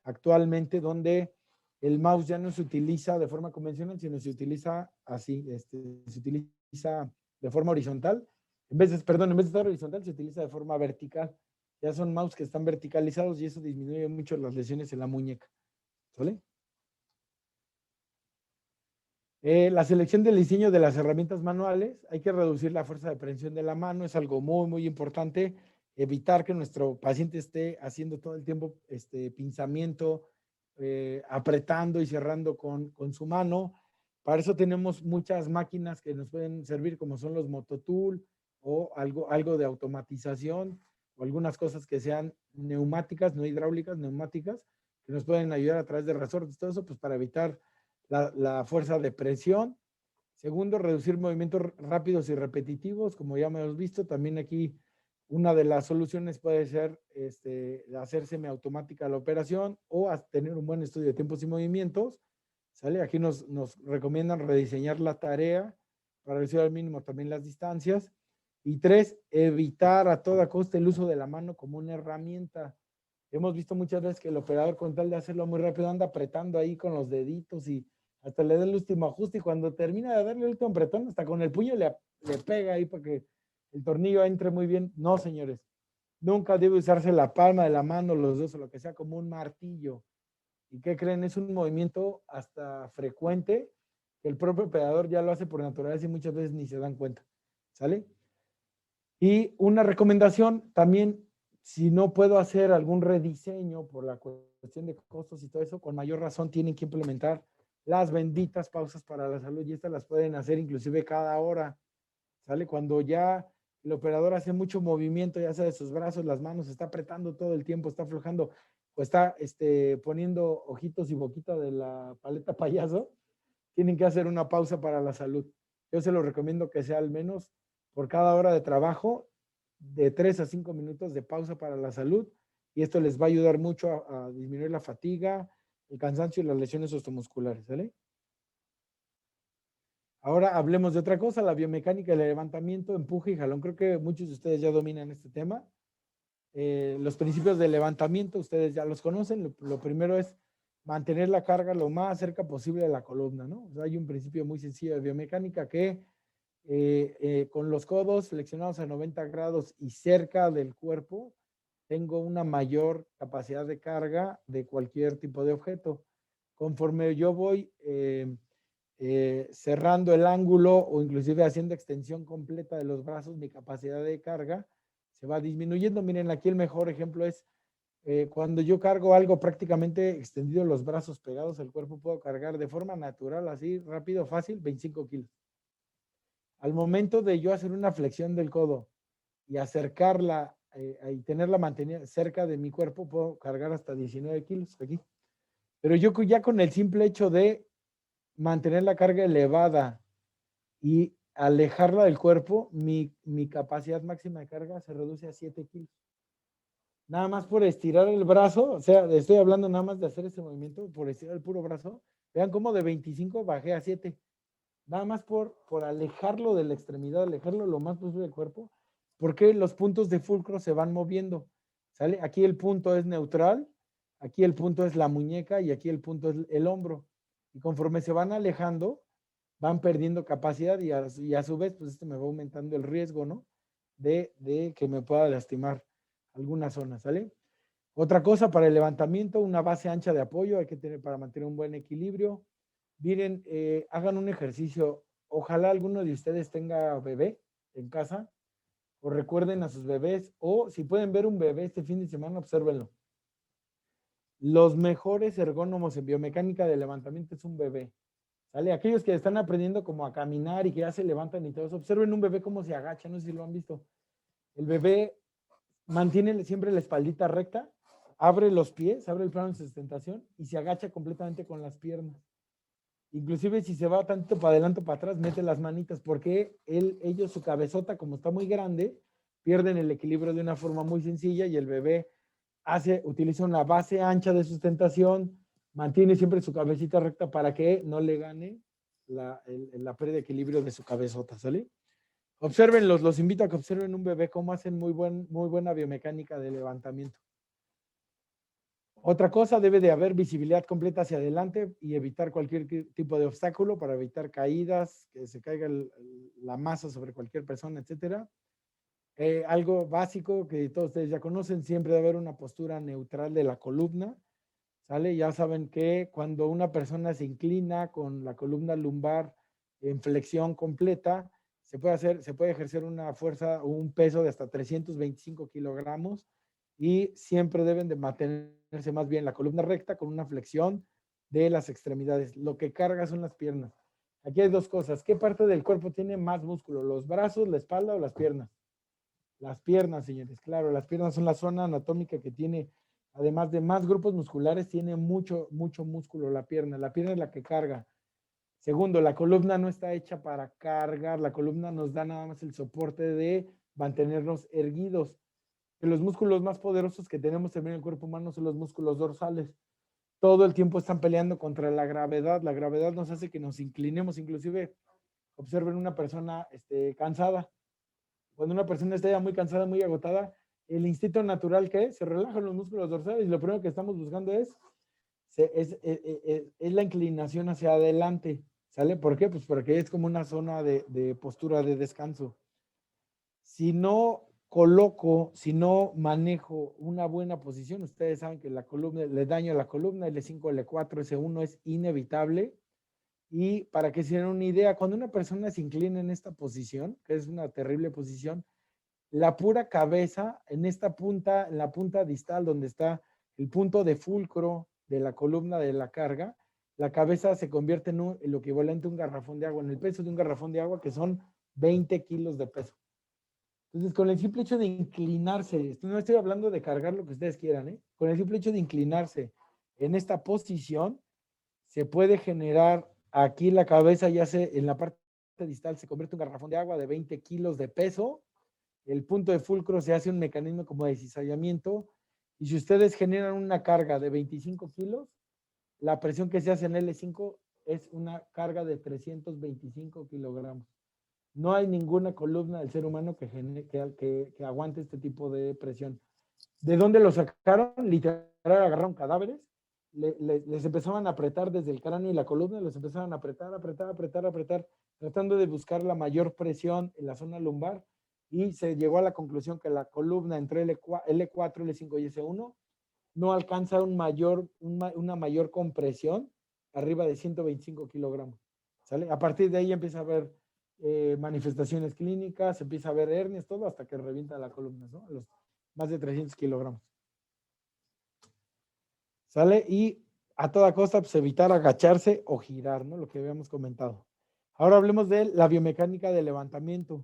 actualmente donde el mouse ya no se utiliza de forma convencional, sino se utiliza así, se utiliza de forma horizontal. En vez de estar horizontal, se utiliza de forma vertical. Ya son mouse que están verticalizados y eso disminuye mucho las lesiones en la muñeca. ¿Sale? La selección del diseño de las herramientas manuales, hay que reducir la fuerza de presión de la mano, es algo muy, muy importante. Evitar que nuestro paciente esté haciendo todo el tiempo pinzamiento, apretando y cerrando con su mano. Para eso tenemos muchas máquinas que nos pueden servir, como son los Mototool o algo de automatización o algunas cosas que sean neumáticas, no hidráulicas, neumáticas, que nos pueden ayudar a través de resortes, todo eso, pues para evitar la fuerza de presión. Segundo, reducir movimientos rápidos y repetitivos, como ya hemos visto. También aquí una de las soluciones puede ser hacer semiautomática la operación o tener un buen estudio de tiempos y movimientos. ¿Sale? Aquí nos recomiendan rediseñar la tarea para reducir al mínimo también las distancias. Y tres, evitar a toda costa el uso de la mano como una herramienta. Hemos visto muchas veces que el operador, con tal de hacerlo muy rápido, anda apretando ahí con los deditos y hasta le da el último ajuste y cuando termina de darle el último apretón, hasta con el puño le pega ahí para que el tornillo entre muy bien. No, señores, nunca debe usarse la palma de la mano, los dos o lo que sea, como un martillo. ¿Y qué creen? Es un movimiento hasta frecuente que el propio operador ya lo hace por naturaleza y muchas veces ni se dan cuenta. ¿Sale? Y una recomendación también, si no puedo hacer algún rediseño por la cuestión de costos y todo eso, con mayor razón tienen que implementar las benditas pausas para la salud y estas las pueden hacer inclusive cada hora, ¿sale? Cuando ya el operador hace mucho movimiento, ya sea de sus brazos, las manos, está apretando todo el tiempo, está aflojando o está poniendo ojitos y boquita de la paleta payaso, tienen que hacer una pausa para la salud. Yo se lo recomiendo que sea al menos por cada hora de trabajo, de 3 a 5 minutos de pausa para la salud, y esto les va a ayudar mucho a disminuir la fatiga, el cansancio y las lesiones osteomusculares, ¿sale? Ahora hablemos de otra cosa, la biomecánica, el levantamiento, empuje y jalón. Creo que muchos de ustedes ya dominan este tema. Los principios de levantamiento, ustedes ya los conocen. Lo primero es mantener la carga lo más cerca posible de la columna, ¿no? O sea, hay un principio muy sencillo de biomecánica que con los codos flexionados a 90 grados y cerca del cuerpo, tengo una mayor capacidad de carga de cualquier tipo de objeto. Conforme yo voy cerrando el ángulo o inclusive haciendo extensión completa de los brazos, mi capacidad de carga se va disminuyendo. Miren, aquí el mejor ejemplo es Cuando yo cargo algo prácticamente extendido, los brazos pegados al cuerpo, puedo cargar de forma natural, así rápido, fácil, 25 kilos. Al momento de yo hacer una flexión del codo y acercarla y tenerla mantenida cerca de mi cuerpo, puedo cargar hasta 19 kilos aquí. Pero yo ya con el simple hecho de mantener la carga elevada y alejarla del cuerpo, mi capacidad máxima de carga se reduce a 7 kilos. Nada más por estirar el brazo, o sea, estoy hablando nada más de hacer este movimiento, por estirar el puro brazo. Vean cómo de 25 bajé a 7. Nada más por alejarlo de la extremidad, alejarlo lo más posible del cuerpo, porque los puntos de fulcro se van moviendo. ¿Sale? Aquí el punto es neutral, aquí el punto es la muñeca y aquí el punto es el hombro. Y conforme se van alejando, van perdiendo capacidad y a su vez, pues esto me va aumentando el riesgo, ¿no? De que me pueda lastimar alguna zona, ¿sale? Otra cosa para el levantamiento, una base ancha de apoyo, hay que tener para mantener un buen equilibrio. Miren, hagan un ejercicio. Ojalá alguno de ustedes tenga bebé en casa o recuerden a sus bebés o si pueden ver un bebé este fin de semana, obsérvenlo. Los mejores ergónomos en biomecánica de levantamiento es un bebé. ¿Sale? Aquellos que están aprendiendo como a caminar y que ya se levantan y todo eso, observen un bebé cómo se agacha, no sé si lo han visto. El bebé mantiene siempre la espaldita recta, abre los pies, abre el plano de sustentación y se agacha completamente con las piernas. Inclusive si se va tanto para adelante o para atrás, mete las manitas porque ellos, su cabezota, como está muy grande, pierden el equilibrio de una forma muy sencilla y el bebé utiliza una base ancha de sustentación, mantiene siempre su cabecita recta para que no le gane la pérdida de equilibrio de su cabezota, ¿sale? Obsérvenlos, los invito a que observen un bebé cómo hacen muy buena biomecánica de levantamiento. Otra cosa, debe de haber visibilidad completa hacia adelante y evitar cualquier tipo de obstáculo para evitar caídas, que se caiga la masa sobre cualquier persona, etcétera. Algo básico que todos ustedes ya conocen, siempre debe haber una postura neutral de la columna, ¿sale? Ya saben que cuando una persona se inclina con la columna lumbar en flexión completa, se puede ejercer una fuerza o un peso de hasta 325 kilogramos y siempre deben de mantenerse más bien la columna recta con una flexión de las extremidades. Lo que carga son las piernas. Aquí hay dos cosas. ¿Qué parte del cuerpo tiene más músculo? ¿Los brazos, la espalda o las piernas? Las piernas, señores. Claro, las piernas son la zona anatómica que tiene, además de más grupos musculares, tiene mucho músculo la pierna. La pierna es la que carga. Segundo, la columna no está hecha para cargar. La columna nos da nada más el soporte de mantenernos erguidos. Que los músculos más poderosos que tenemos también en el cuerpo humano son los músculos dorsales. Todo el tiempo están peleando contra la gravedad. La gravedad nos hace que nos inclinemos. Inclusive, observen una persona cansada. Cuando una persona está ya muy cansada, muy agotada, el instinto natural que es, se relajan los músculos dorsales y lo primero que estamos buscando es la inclinación hacia adelante. ¿Sale? ¿Por qué? Pues porque es como una zona de postura de descanso. Si no si no manejo una buena posición, ustedes saben que la columna, le daño a la columna, L5, L4, S1 es inevitable. Y para que se den una idea, cuando una persona se inclina en esta posición, que es una terrible posición, la pura cabeza en esta punta, en la punta distal donde está el punto de fulcro de la columna de la carga, la cabeza se convierte en lo equivalente a un garrafón de agua, en el peso de un garrafón de agua, que son 20 kilos de peso. Entonces, con el simple hecho de inclinarse, no estoy hablando de cargar lo que ustedes quieran, ¿eh? Con el simple hecho de inclinarse en esta posición, se puede generar aquí la cabeza, en la parte distal se convierte en un garrafón de agua de 20 kilos de peso. El punto de fulcro se hace un mecanismo como de cizallamiento. Y si ustedes generan una carga de 25 kilos, la presión que se hace en L5 es una carga de 325 kilogramos. No hay ninguna columna del ser humano que aguante este tipo de presión. ¿De dónde lo sacaron? Literal, agarraron cadáveres, les empezaban a apretar desde el cráneo y la columna, les empezaban a apretar, tratando de buscar la mayor presión en la zona lumbar, y se llegó a la conclusión que la columna entre L4, L5 y S1 no alcanza una mayor compresión arriba de 125 kilogramos. ¿Sale? A partir de ahí empieza a haber manifestaciones clínicas, empieza a haber hernias, todo hasta que revienta la columna, ¿no? A los más de 300 kilogramos. ¿Sale? Y a toda costa, pues evitar agacharse o girar, ¿no? Lo que habíamos comentado. Ahora hablemos de la biomecánica del levantamiento.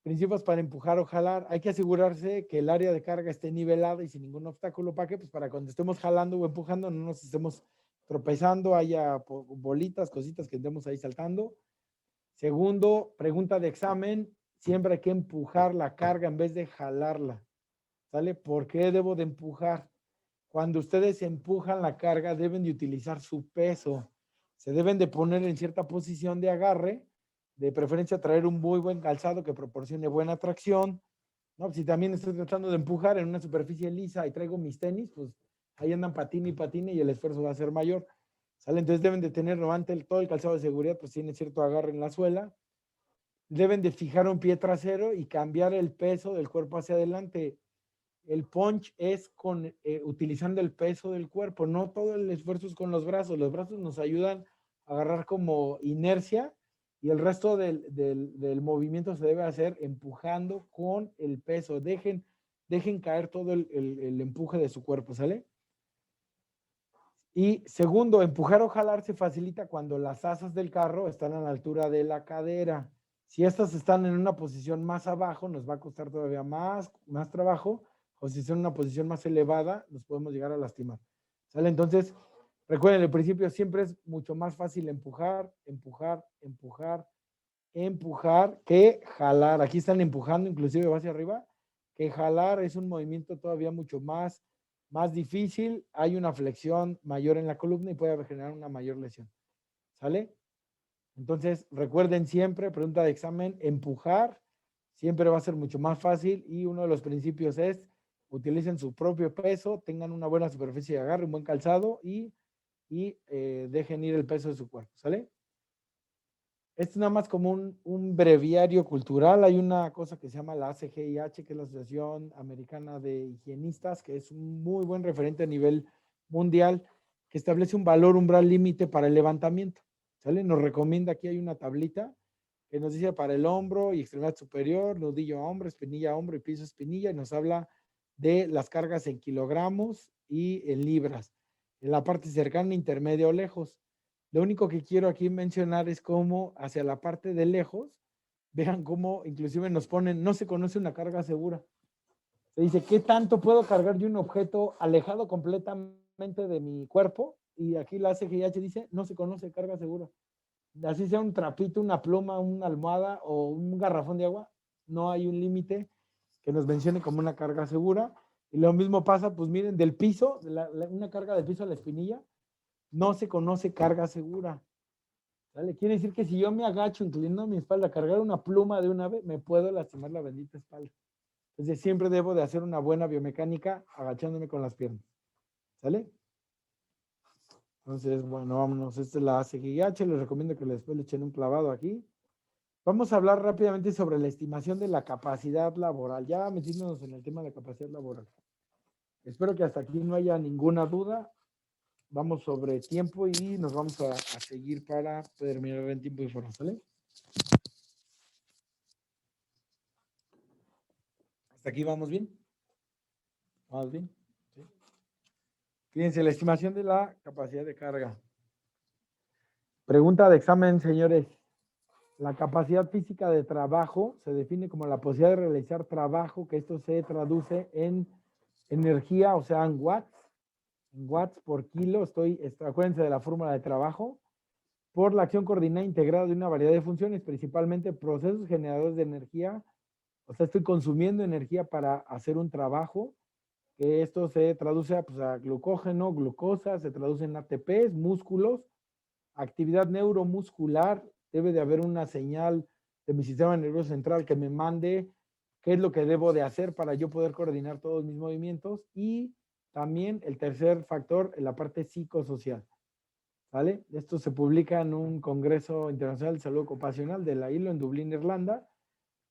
Principios para empujar o jalar. Hay que asegurarse que el área de carga esté nivelada y sin ningún obstáculo. ¿Para qué? Pues para cuando estemos jalando o empujando no nos estemos tropezando, haya bolitas, cositas que estemos ahí saltando. Segundo, pregunta de examen. Siempre hay que empujar la carga en vez de jalarla. ¿Sale? ¿Por qué debo de empujar? Cuando ustedes empujan la carga, deben de utilizar su peso. Se deben de poner en cierta posición de agarre, de preferencia traer un muy buen calzado que proporcione buena tracción. ¿No? Si también estoy tratando de empujar en una superficie lisa y traigo mis tenis, pues ahí andan patine y patine y el esfuerzo va a ser mayor. ¿Sale? Entonces deben de tener todo el calzado de seguridad, pues tiene cierto agarre en la suela. Deben de fijar un pie trasero y cambiar el peso del cuerpo hacia adelante. El punch es utilizando el peso del cuerpo, no todo el esfuerzo es con los brazos. Los brazos nos ayudan a agarrar como inercia y el resto del movimiento se debe hacer empujando con el peso. Dejen caer todo el empuje de su cuerpo, ¿sale? Y segundo, empujar o jalar se facilita cuando las asas del carro están a la altura de la cadera. Si estas están en una posición más abajo, nos va a costar todavía más trabajo, o si están en una posición más elevada, nos podemos llegar a lastimar. ¿Sale? Entonces, recuerden, el principio siempre es mucho más fácil empujar, empujar, empujar, empujar que jalar. Aquí están empujando, inclusive va hacia arriba, que jalar es un movimiento todavía mucho más difícil. Hay una flexión mayor en la columna y puede generar una mayor lesión. ¿Sale? Entonces, recuerden siempre, pregunta de examen, empujar siempre va a ser mucho más fácil y uno de los principios es utilicen su propio peso, tengan una buena superficie de agarre, un buen calzado y dejen ir el peso de su cuerpo. ¿Sale? Es nada más como un breviario cultural. Hay una cosa que se llama la ACGIH, que es la Asociación Americana de Higienistas, que es un muy buen referente a nivel mundial, que establece un valor umbral límite para el levantamiento. ¿Sale? Nos recomienda, aquí hay una tablita que nos dice para el hombro y extremidad superior, nudillo a hombro, espinilla a hombro y piso a espinilla, y nos habla de las cargas en kilogramos y en libras. En la parte cercana, intermedia o lejos. Lo único que quiero aquí mencionar es cómo hacia la parte de lejos, vean cómo inclusive nos ponen, no se conoce una carga segura. Se dice, ¿qué tanto puedo cargar de un objeto alejado completamente de mi cuerpo? Y aquí la CGIH dice, no se conoce carga segura. Así sea un trapito, una pluma, una almohada o un garrafón de agua, no hay un límite que nos mencione como una carga segura. Y lo mismo pasa, pues miren, del piso, una carga del piso a la espinilla, no se conoce carga segura. ¿Vale? Quiere decir que si yo me agacho inclinando mi espalda a cargar una pluma de un ave, me puedo lastimar la bendita espalda. Entonces siempre debo de hacer una buena biomecánica agachándome con las piernas. ¿Sale? Entonces, bueno, vámonos. Esta es la ACGIH. Les recomiendo que después le echen un clavado aquí. Vamos a hablar rápidamente sobre la estimación de la capacidad laboral. Ya metiéndonos en el tema de la capacidad laboral. Espero que hasta aquí no haya ninguna duda. Vamos sobre tiempo y nos vamos a seguir para terminar en tiempo y forma. ¿Sale? ¿Hasta aquí vamos bien? ¿Vamos bien? ¿Sí? Fíjense, la estimación de la capacidad de carga. Pregunta de examen, señores. La capacidad física de trabajo se define como la posibilidad de realizar trabajo, que esto se traduce en energía, o sea, en watts por kilo. Acuérdense de la fórmula de trabajo, por la acción coordinada integrada de una variedad de funciones, principalmente procesos generadores de energía. O sea, estoy consumiendo energía para hacer un trabajo, que esto se traduce a glucógeno, glucosa, se traduce en ATPs, músculos, actividad neuromuscular, debe de haber una señal de mi sistema nervioso central que me mande qué es lo que debo de hacer para yo poder coordinar todos mis movimientos, y también el tercer factor, en la parte psicosocial. ¿Vale? Esto se publica en un Congreso Internacional de Salud Ocupacional de la ILO en Dublín, Irlanda,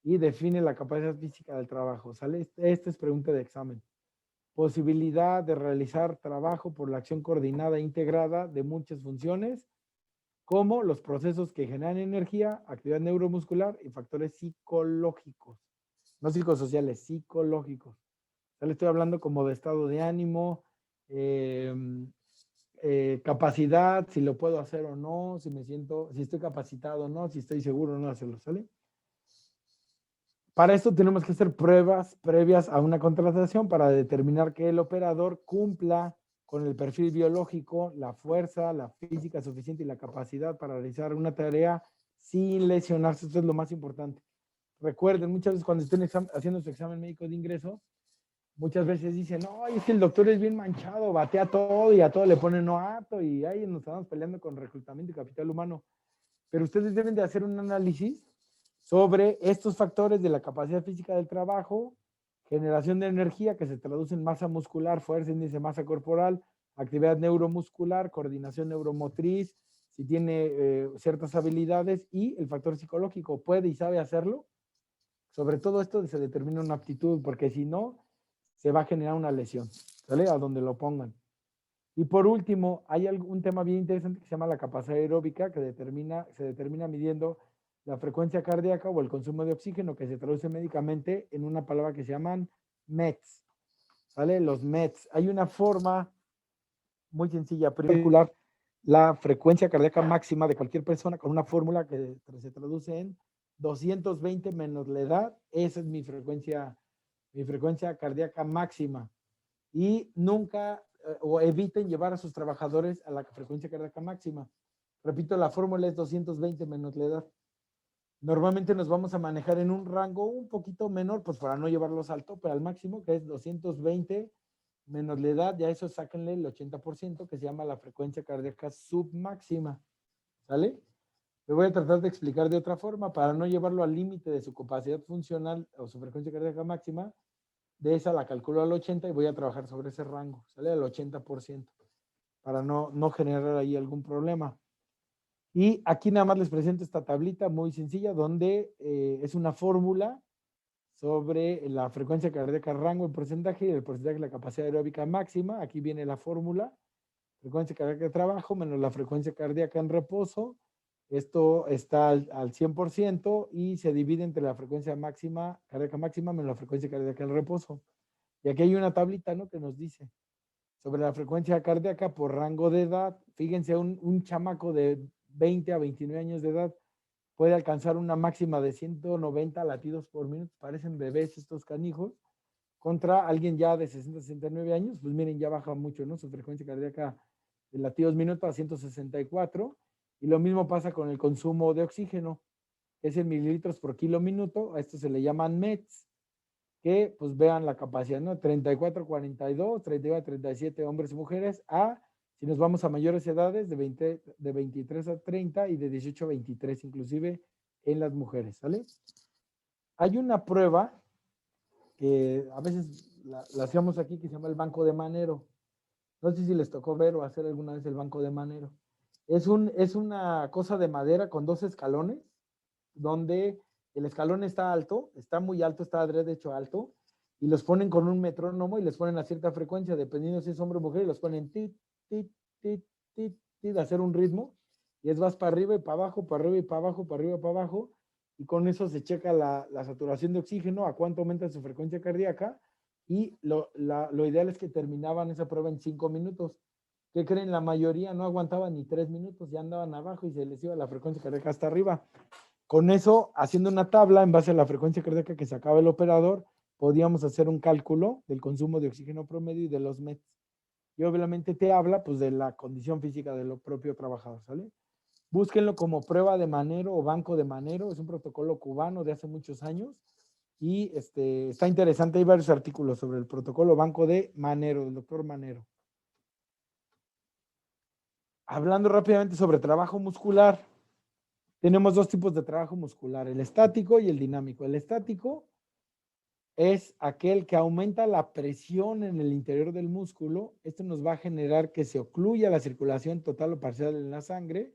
y define la capacidad física del trabajo. ¿Sale? Esta es pregunta de examen. Posibilidad de realizar trabajo por la acción coordinada e integrada de muchas funciones, como los procesos que generan energía, actividad neuromuscular y factores psicológicos. No psicosociales, psicológicos. Ya le estoy hablando como de estado de ánimo, capacidad, si lo puedo hacer o no, si estoy capacitado o no, si estoy seguro o no hacerlo, ¿sale? Para esto tenemos que hacer pruebas previas a una contratación para determinar que el operador cumpla con el perfil biológico, la fuerza, la física suficiente y la capacidad para realizar una tarea sin lesionarse. Esto es lo más importante. Recuerden, muchas veces cuando estén haciendo su examen médico de ingreso, muchas veces dicen, no, es que el doctor es bien manchado, batea todo y a todo le pone no apto y ahí nos estamos peleando con reclutamiento y capital humano. Pero ustedes deben de hacer un análisis sobre estos factores de la capacidad física del trabajo, generación de energía que se traduce en masa muscular, fuerza, índice de masa corporal, actividad neuromuscular, coordinación neuromotriz, si tiene ciertas habilidades y el factor psicológico, puede y sabe hacerlo. Sobre todo esto se determina una aptitud, porque si no, se va a generar una lesión, ¿sale? A donde lo pongan. Y por último, hay un tema bien interesante que se llama la capacidad aeróbica, que se determina midiendo la frecuencia cardíaca o el consumo de oxígeno, que se traduce médicamente en una palabra que se llaman METs, ¿vale? Los METs. Hay una forma muy sencilla, para calcular la frecuencia cardíaca máxima de cualquier persona con una fórmula que se traduce en 220 menos la edad. Esa es mi frecuencia cardíaca máxima. Y nunca o eviten llevar a sus trabajadores a la frecuencia cardíaca máxima. Repito, la fórmula es 220 menos la edad. Normalmente nos vamos a manejar en un rango un poquito menor, pues para no llevarlos al tope, al máximo, que es 220 menos la edad, ya eso sáquenle el 80%, que se llama la frecuencia cardíaca submáxima. ¿Sale? Me voy a tratar de explicar de otra forma, para no llevarlo al límite de su capacidad funcional o su frecuencia cardíaca máxima, de esa la calculo al 80 y voy a trabajar sobre ese rango, ¿sale? Al 80%, para no generar ahí algún problema. Y aquí nada más les presento esta tablita muy sencilla, donde es una fórmula sobre la frecuencia cardíaca, rango en porcentaje y el porcentaje de la capacidad aeróbica máxima. Aquí viene la fórmula, frecuencia cardíaca de trabajo menos la frecuencia cardíaca en reposo. Esto está al 100% y se divide entre la frecuencia máxima, cardíaca máxima menos la frecuencia cardíaca en reposo. Y aquí hay una tablita, ¿no? Que nos dice sobre la frecuencia cardíaca por rango de edad. Fíjense, un chamaco de 20 a 29 años de edad puede alcanzar una máxima de 190 latidos por minuto. Parecen bebés estos canijos. Contra alguien ya de 60 a 69 años, pues miren, ya baja mucho, ¿no? Su frecuencia cardíaca de latidos minuto a 164. Y lo mismo pasa con el consumo de oxígeno, que es en mililitros por kilo minuto. A esto se le llaman METs, que pues vean la capacidad, ¿no? 34, 42, 39, 37 hombres y mujeres, si nos vamos a mayores edades, de 23 a 30 y de 18 a 23, inclusive en las mujeres, ¿sale? Hay una prueba que a veces la hacíamos aquí, que se llama el banco de Manero. No sé si les tocó ver o hacer alguna vez el banco de Manero. Es una cosa de madera con dos escalones, donde el escalón está alto, está muy alto, está de hecho alto, y los ponen con un metrónomo y les ponen a cierta frecuencia, dependiendo si es hombre o mujer, y los ponen tit, tit, tit, tit, tit, hacer un ritmo, y es vas para arriba y para abajo, para arriba y para abajo, para arriba y para abajo, y con eso se checa la saturación de oxígeno, a cuánto aumenta su frecuencia cardíaca, y lo ideal es que terminaban esa prueba en 5 minutos. ¿Qué creen? La mayoría no aguantaban ni 3 minutos, ya andaban abajo y se les iba la frecuencia cardíaca hasta arriba. Con eso, haciendo una tabla en base a la frecuencia cardíaca que sacaba el operador, podíamos hacer un cálculo del consumo de oxígeno promedio y de los METs. Y obviamente te habla pues de la condición física del propio trabajador, ¿sale? Búsquenlo como prueba de Manero o banco de Manero, es un protocolo cubano de hace muchos años y está interesante, hay varios artículos sobre el protocolo banco de Manero, del doctor Manero. Hablando rápidamente sobre trabajo muscular, tenemos dos tipos de trabajo muscular, el estático y el dinámico. El estático es aquel que aumenta la presión en el interior del músculo. Esto nos va a generar que se ocluya la circulación total o parcial en la sangre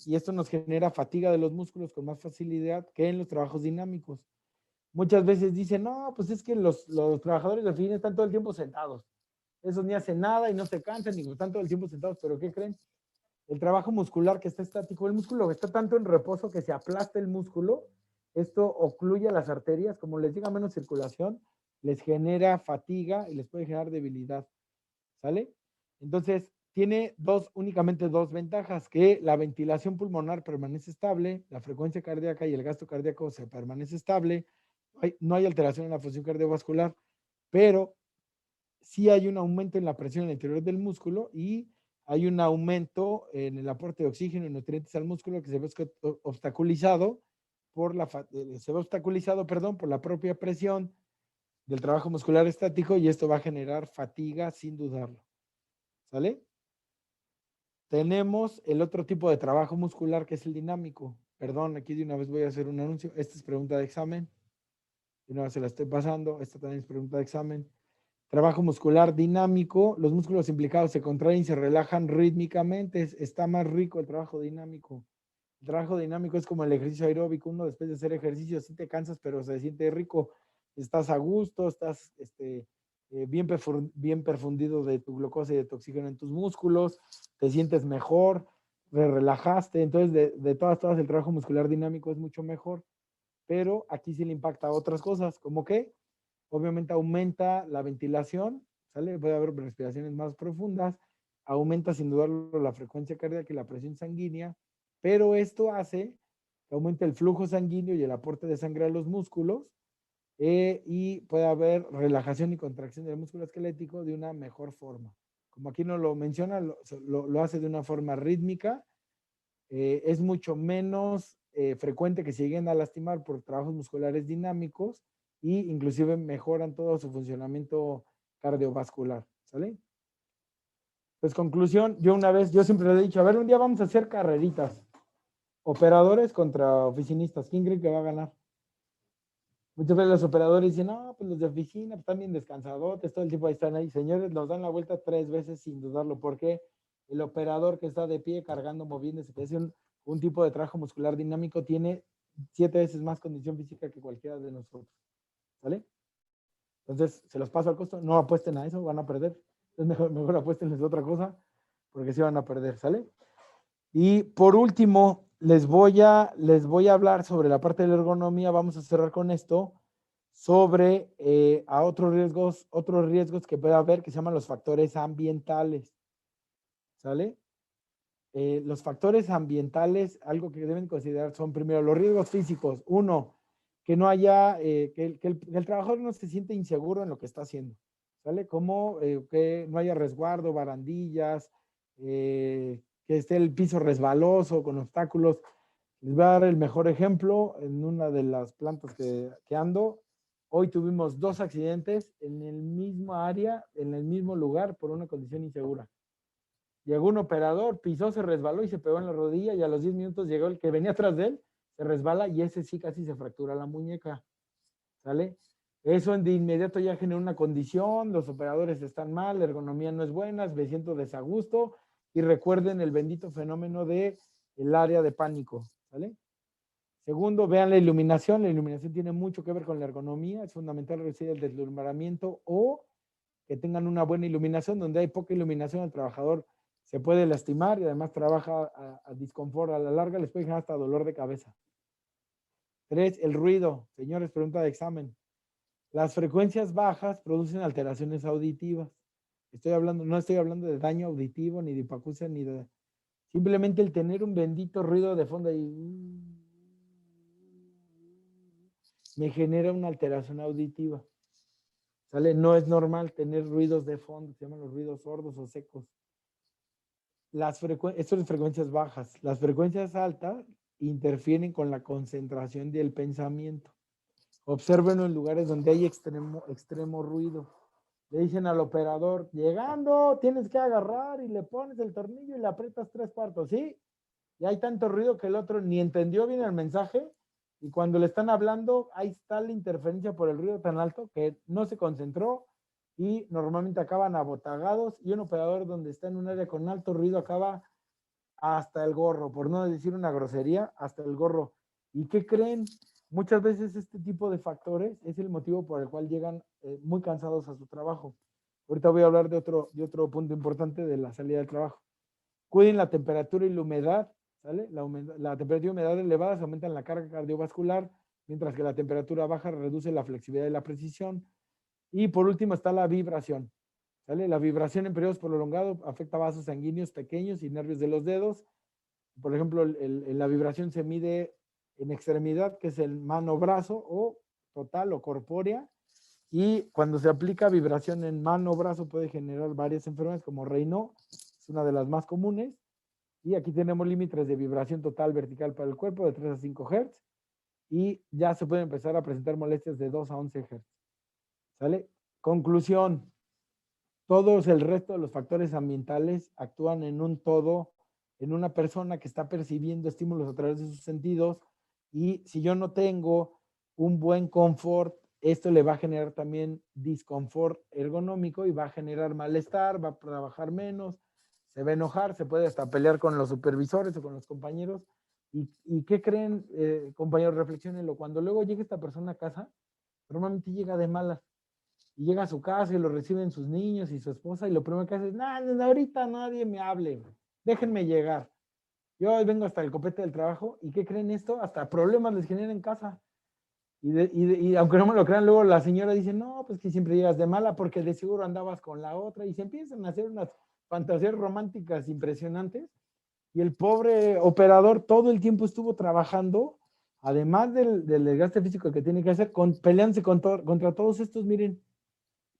y esto nos genera fatiga de los músculos con más facilidad que en los trabajos dinámicos. Muchas veces dicen, no, pues es que los trabajadores de oficina están todo el tiempo sentados. Esos ni hacen nada y no se cansan ni están todo el tiempo sentados, pero ¿qué creen? El trabajo muscular que está estático, el músculo está tanto en reposo que se aplasta el músculo, esto ocluye las arterias, como les llega menos circulación, les genera fatiga y les puede generar debilidad, ¿sale? Entonces, tiene únicamente dos ventajas, que la ventilación pulmonar permanece estable, la frecuencia cardíaca y el gasto cardíaco se permanece estable, no hay alteración en la función cardiovascular, pero sí hay un aumento en la presión en el interior del músculo y hay un aumento en el aporte de oxígeno y nutrientes al músculo que se ve obstaculizado por la propia presión del trabajo muscular estático, y esto va a generar fatiga sin dudarlo. ¿Sale? Tenemos el otro tipo de trabajo muscular que es el dinámico. Perdón, aquí de una vez voy a hacer un anuncio. Esta es pregunta de examen. De una vez se la estoy pasando. Esta también es pregunta de examen. Trabajo muscular dinámico. Los músculos implicados se contraen y se relajan rítmicamente. Está más rico el trabajo dinámico. El trabajo dinámico es como el ejercicio aeróbico. Uno después de hacer ejercicio sí te cansas, pero se siente rico. Estás a gusto, estás bien perfundido de tu glucosa y de tu oxígeno en tus músculos, te sientes mejor, te relajaste. Entonces, de todas, el trabajo muscular dinámico es mucho mejor, pero aquí sí le impacta a otras cosas, como que obviamente aumenta la ventilación, ¿sale? Puede haber respiraciones más profundas, aumenta sin dudarlo la frecuencia cardíaca y la presión sanguínea, pero esto hace que aumente el flujo sanguíneo y el aporte de sangre a los músculos, y puede haber relajación y contracción del músculo esquelético de una mejor forma. Como aquí no lo menciona, lo hace de una forma rítmica. Es mucho menos frecuente que se lleguen a lastimar por trabajos musculares dinámicos, y inclusive mejoran todo su funcionamiento cardiovascular. ¿Sale? Pues conclusión, yo siempre le he dicho, a ver, un día vamos a hacer carreritas. Operadores contra oficinistas. ¿Quién cree que va a ganar? Muchas veces los operadores dicen, no, pues los de oficina pues, están bien descansadotes, todo el tiempo ahí están ahí. Señores, nos dan la vuelta 3 veces sin dudarlo, porque el operador que está de pie, cargando, moviéndose, que hace un tipo de trabajo muscular dinámico, tiene 7 veces más condición física que cualquiera de nosotros. ¿Vale? Entonces, se los paso al costo. No apuesten a eso, van a perder. Entonces, mejor apuéstenles a otra cosa, porque sí van a perder. ¿Sale? Y por último, les voy a hablar sobre la parte de la ergonomía. Vamos a cerrar con esto, sobre a otros riesgos que puede haber, que se llaman los factores ambientales. ¿Sale? Los factores ambientales, algo que deben considerar son primero los riesgos físicos. Uno, que no haya, que el trabajador no se siente inseguro en lo que está haciendo. ¿Sale? Como que no haya resguardo, barandillas, que esté el piso resbaloso, con obstáculos. Les voy a dar el mejor ejemplo en una de las plantas que ando. Hoy tuvimos 2 accidentes en el mismo área, en el mismo lugar, por una condición insegura. Llegó un operador, pisó, se resbaló y se pegó en la rodilla, y a los 10 minutos llegó el que venía atrás de él, se resbala y ese sí casi se fractura la muñeca. ¿Sale? Eso de inmediato ya genera una condición, los operadores están mal, la ergonomía no es buena, me siento desagusto, y recuerden el bendito fenómeno de el área de pánico. ¿Sale? Segundo, vean la iluminación tiene mucho que ver con la ergonomía, es fundamental reducir el deslumbramiento o que tengan una buena iluminación. Donde hay poca iluminación, el trabajador se puede lastimar y además trabaja a disconfort. A la larga les puede generar hasta dolor de cabeza. 3, el ruido. Señores, pregunta de examen. Las frecuencias bajas producen alteraciones auditivas. No estoy hablando de daño auditivo, ni de hipoacusia, ni de... Simplemente el tener un bendito ruido de fondo ahí me genera una alteración auditiva. ¿Sale? No es normal tener ruidos de fondo, se llaman los ruidos sordos o secos. Esto es frecuencias bajas. Las frecuencias altas interfieren con la concentración del pensamiento. Obsérvenlo en lugares donde hay extremo ruido. Le dicen al operador, llegando, tienes que agarrar, y le pones el tornillo y le aprietas 3/4, ¿sí? Y hay tanto ruido que el otro ni entendió bien el mensaje, y cuando le están hablando, ahí está la interferencia por el ruido tan alto que no se concentró, y normalmente acaban abotagados, y un operador donde está en un área con alto ruido acaba hasta el gorro, por no decir una grosería, hasta el gorro. ¿Y qué creen? Muchas veces este tipo de factores es el motivo por el cual llegan muy cansados a su trabajo. Ahorita voy a hablar de otro punto importante de la salida del trabajo. Cuiden la temperatura y la humedad, ¿sale? La temperatura y humedad elevadas aumentan la carga cardiovascular, mientras que la temperatura baja reduce la flexibilidad y la precisión. Y por último está la vibración. ¿Sale? La vibración en periodos prolongados afecta vasos sanguíneos pequeños y nervios de los dedos. Por ejemplo, la vibración se mide en extremidad, que es el mano-brazo, o total o corpórea. Y cuando se aplica vibración en mano-brazo puede generar varias enfermedades como Raynaud, es una de las más comunes. Y aquí tenemos límites de vibración total vertical para el cuerpo de 3 a 5 Hz. Y ya se pueden empezar a presentar molestias de 2 a 11 Hz. ¿Sale? Conclusión. Todos el resto de los factores ambientales actúan en un todo, en una persona que está percibiendo estímulos a través de sus sentidos, y si yo no tengo un buen confort, esto le va a generar también disconfort ergonómico y va a generar malestar, va a trabajar menos, se va a enojar, se puede hasta pelear con los supervisores o con los compañeros. ¿Y qué creen, compañeros? Reflexionenlo. Cuando luego llega esta persona a casa, normalmente llega de malas y llega a su casa y lo reciben sus niños y su esposa, y lo primero que hace es, nada, ahorita nadie me hable, déjenme llegar. Yo hoy vengo hasta el copete del trabajo, y ¿qué creen esto? Hasta problemas les genera en casa. Y aunque no me lo crean, luego la señora dice, no, pues que siempre llegas de mala porque de seguro andabas con la otra, y se empiezan a hacer unas fantasías románticas impresionantes, y el pobre operador todo el tiempo estuvo trabajando, además del desgaste físico que tiene que hacer, peleándose contra todos estos, miren,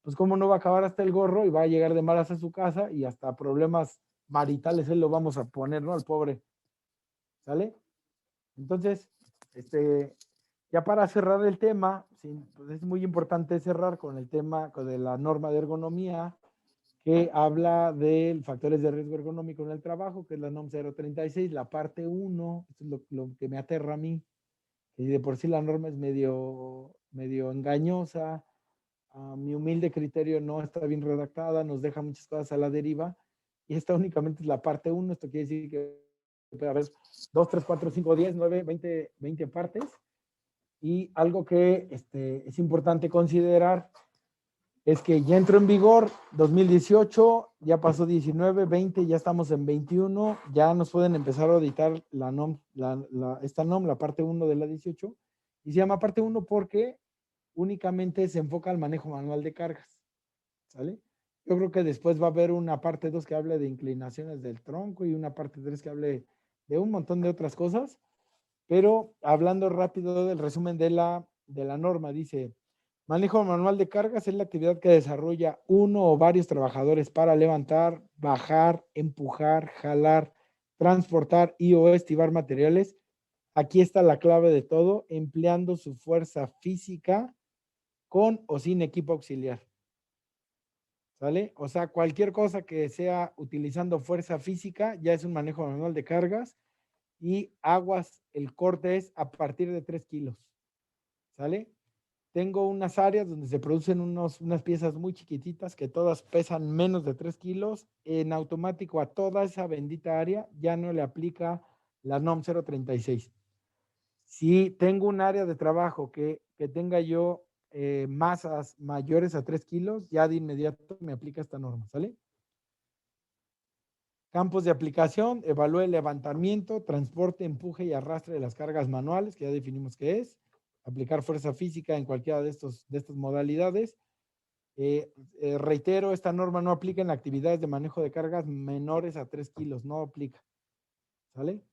pues cómo no va a acabar hasta el gorro y va a llegar de malas a su casa, y hasta problemas maritales él lo vamos a poner, ¿no? Al pobre. ¿Sale? Entonces, ya para cerrar el tema, sí, pues es muy importante cerrar con el tema de la norma de ergonomía, que habla de factores de riesgo ergonómico en el trabajo, que es la NOM 036, la parte 1, esto es lo que me aterra a mí, y de por sí la norma es medio engañosa. A mi humilde criterio no está bien redactada, nos deja muchas cosas a la deriva, y esta únicamente es la parte 1. Esto quiere decir que puede haber 2, 3, 4, 5, 10, 9, 20 partes. Y algo que es importante considerar es que ya entró en vigor 2018, ya pasó 19, 20, ya estamos en 21, ya nos pueden empezar a auditar esta NOM, la parte 1 de la 18, y se llama parte 1 porque únicamente se enfoca al manejo manual de cargas, ¿sale? Yo creo que después va a haber una parte 2 que hable de inclinaciones del tronco, y una parte 3 que hable de un montón de otras cosas, pero hablando rápido del resumen de la norma, dice: manejo manual de cargas es la actividad que desarrolla uno o varios trabajadores para levantar, bajar, empujar, jalar, transportar y o estivar materiales. Aquí está la clave de todo: empleando su fuerza física con o sin equipo auxiliar. ¿Sale? O sea, cualquier cosa que sea utilizando fuerza física ya es un manejo manual de cargas. Y aguas, el corte es a partir de 3 kilos. ¿Sale? Tengo unas áreas donde se producen unas piezas muy chiquititas que todas pesan menos de 3 kilos. En automático a toda esa bendita área ya no le aplica la NOM 036. Si tengo un área de trabajo que tenga yo masas mayores a 3 kilos, ya de inmediato me aplica esta norma, ¿sale? Campos de aplicación: evalúe el levantamiento, transporte, empuje y arrastre de las cargas manuales, que ya definimos qué es. Aplicar fuerza física en cualquiera de estas modalidades. Reitero, esta norma no aplica en actividades de manejo de cargas menores a 3 kilos, no aplica. ¿Sale?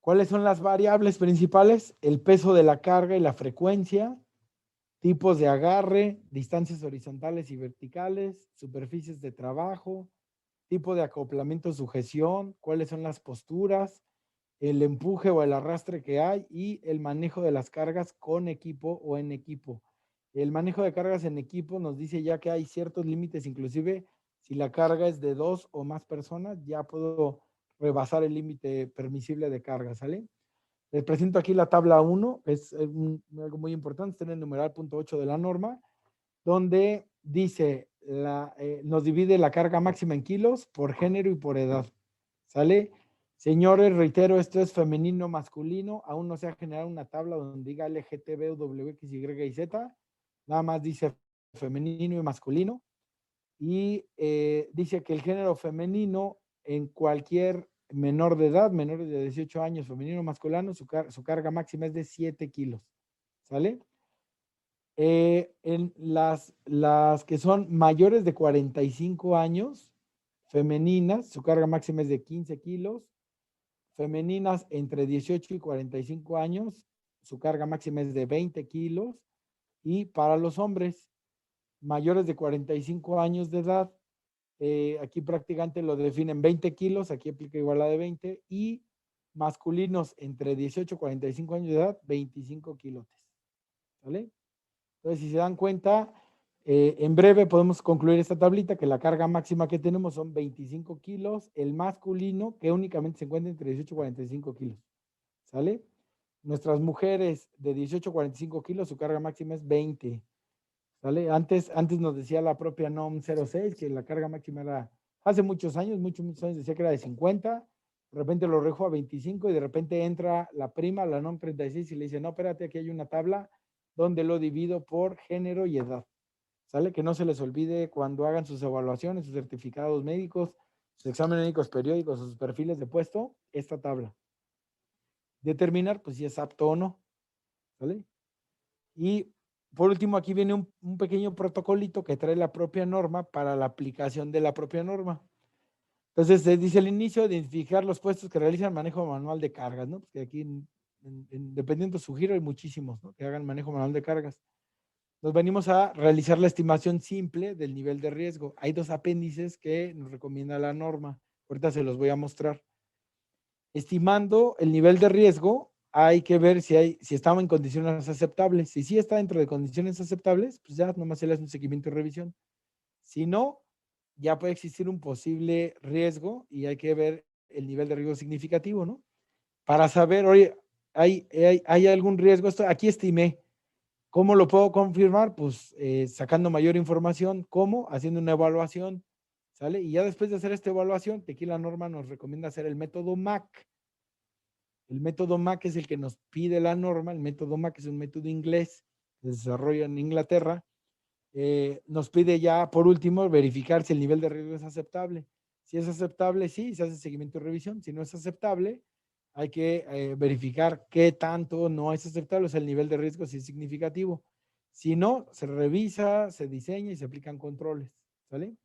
¿Cuáles son las variables principales? El peso de la carga y la frecuencia, tipos de agarre, distancias horizontales y verticales, superficies de trabajo, tipo de acoplamiento, sujeción, cuáles son las posturas, el empuje o el arrastre que hay, y el manejo de las cargas con equipo o en equipo. El manejo de cargas en equipo nos dice ya que hay ciertos límites, inclusive si la carga es de 2 o más personas, ya puedo rebasar el límite permisible de carga, ¿sale? Les presento aquí la tabla 1, es algo muy importante, está en el numeral punto 8 de la norma, donde dice, nos divide la carga máxima en kilos por género y por edad. ¿Sale? Señores, reitero, esto es femenino, masculino. Aún no se ha generado una tabla donde diga LGTB, W, X, Y y Z. Nada más dice femenino y masculino. Y dice que el género femenino, en cualquier menor de edad, menores de 18 años, femenino o masculino, su carga máxima es de 7 kilos. ¿Sale? En las que son mayores de 45 años, femeninas, su carga máxima es de 15 kilos. Femeninas entre 18 y 45 años, su carga máxima es de 20 kilos. Y para los hombres mayores de 45 años de edad, aquí prácticamente lo definen 20 kilos, aquí aplica igual la de 20, y masculinos entre 18 y 45 años de edad, 25 kilos. ¿Vale? Entonces, si se dan cuenta, en breve podemos concluir esta tablita que la carga máxima que tenemos son 25 kilos, el masculino que únicamente se encuentra entre 18 y 45 kilos. ¿Sale? Nuestras mujeres de 18 a 45 kilos, su carga máxima es 20. ¿Sale? Antes nos decía la propia NOM 06 que la carga máxima era, hace muchos años decía que era de 50, de repente lo rejo a 25 y de repente entra la prima, la NOM 36 y le dice, no, espérate, aquí hay una tabla donde lo divido por género y edad. ¿Sale? Que no se les olvide cuando hagan sus evaluaciones, sus certificados médicos, sus exámenes médicos periódicos, sus perfiles de puesto, esta tabla. Determinar, pues, si es apto o no. ¿Sale? Y por último, aquí viene un pequeño protocolito que trae la propia norma para la aplicación de la propia norma. Entonces, se dice al inicio, identificar los puestos que realizan manejo manual de cargas, ¿no? Porque aquí, dependiendo de su giro, hay muchísimos, ¿no? Que hagan manejo manual de cargas. Nos venimos a realizar la estimación simple del nivel de riesgo. Hay dos apéndices que nos recomienda la norma. Ahorita se los voy a mostrar. Estimando el nivel de riesgo, hay que ver si estaba en condiciones aceptables. Si sí está dentro de condiciones aceptables, pues ya nomás se le hace un seguimiento y revisión. Si no, ya puede existir un posible riesgo y hay que ver el nivel de riesgo significativo, ¿no? Para saber, oye, ¿hay algún riesgo? Esto aquí estimé. ¿Cómo lo puedo confirmar? Pues sacando mayor información. ¿Cómo? Haciendo una evaluación. ¿Sale? Y ya después de hacer esta evaluación, que aquí la norma nos recomienda hacer el método MAC. El método MAC es el que nos pide la norma. El método MAC es un método inglés que se desarrolla en Inglaterra. Nos pide ya, por último, verificar si el nivel de riesgo es aceptable. Si es aceptable, sí, se hace seguimiento y revisión. Si no es aceptable, hay que verificar qué tanto no es aceptable, o sea, el nivel de riesgo si es significativo. Si no, se revisa, se diseña y se aplican controles. ¿Sale?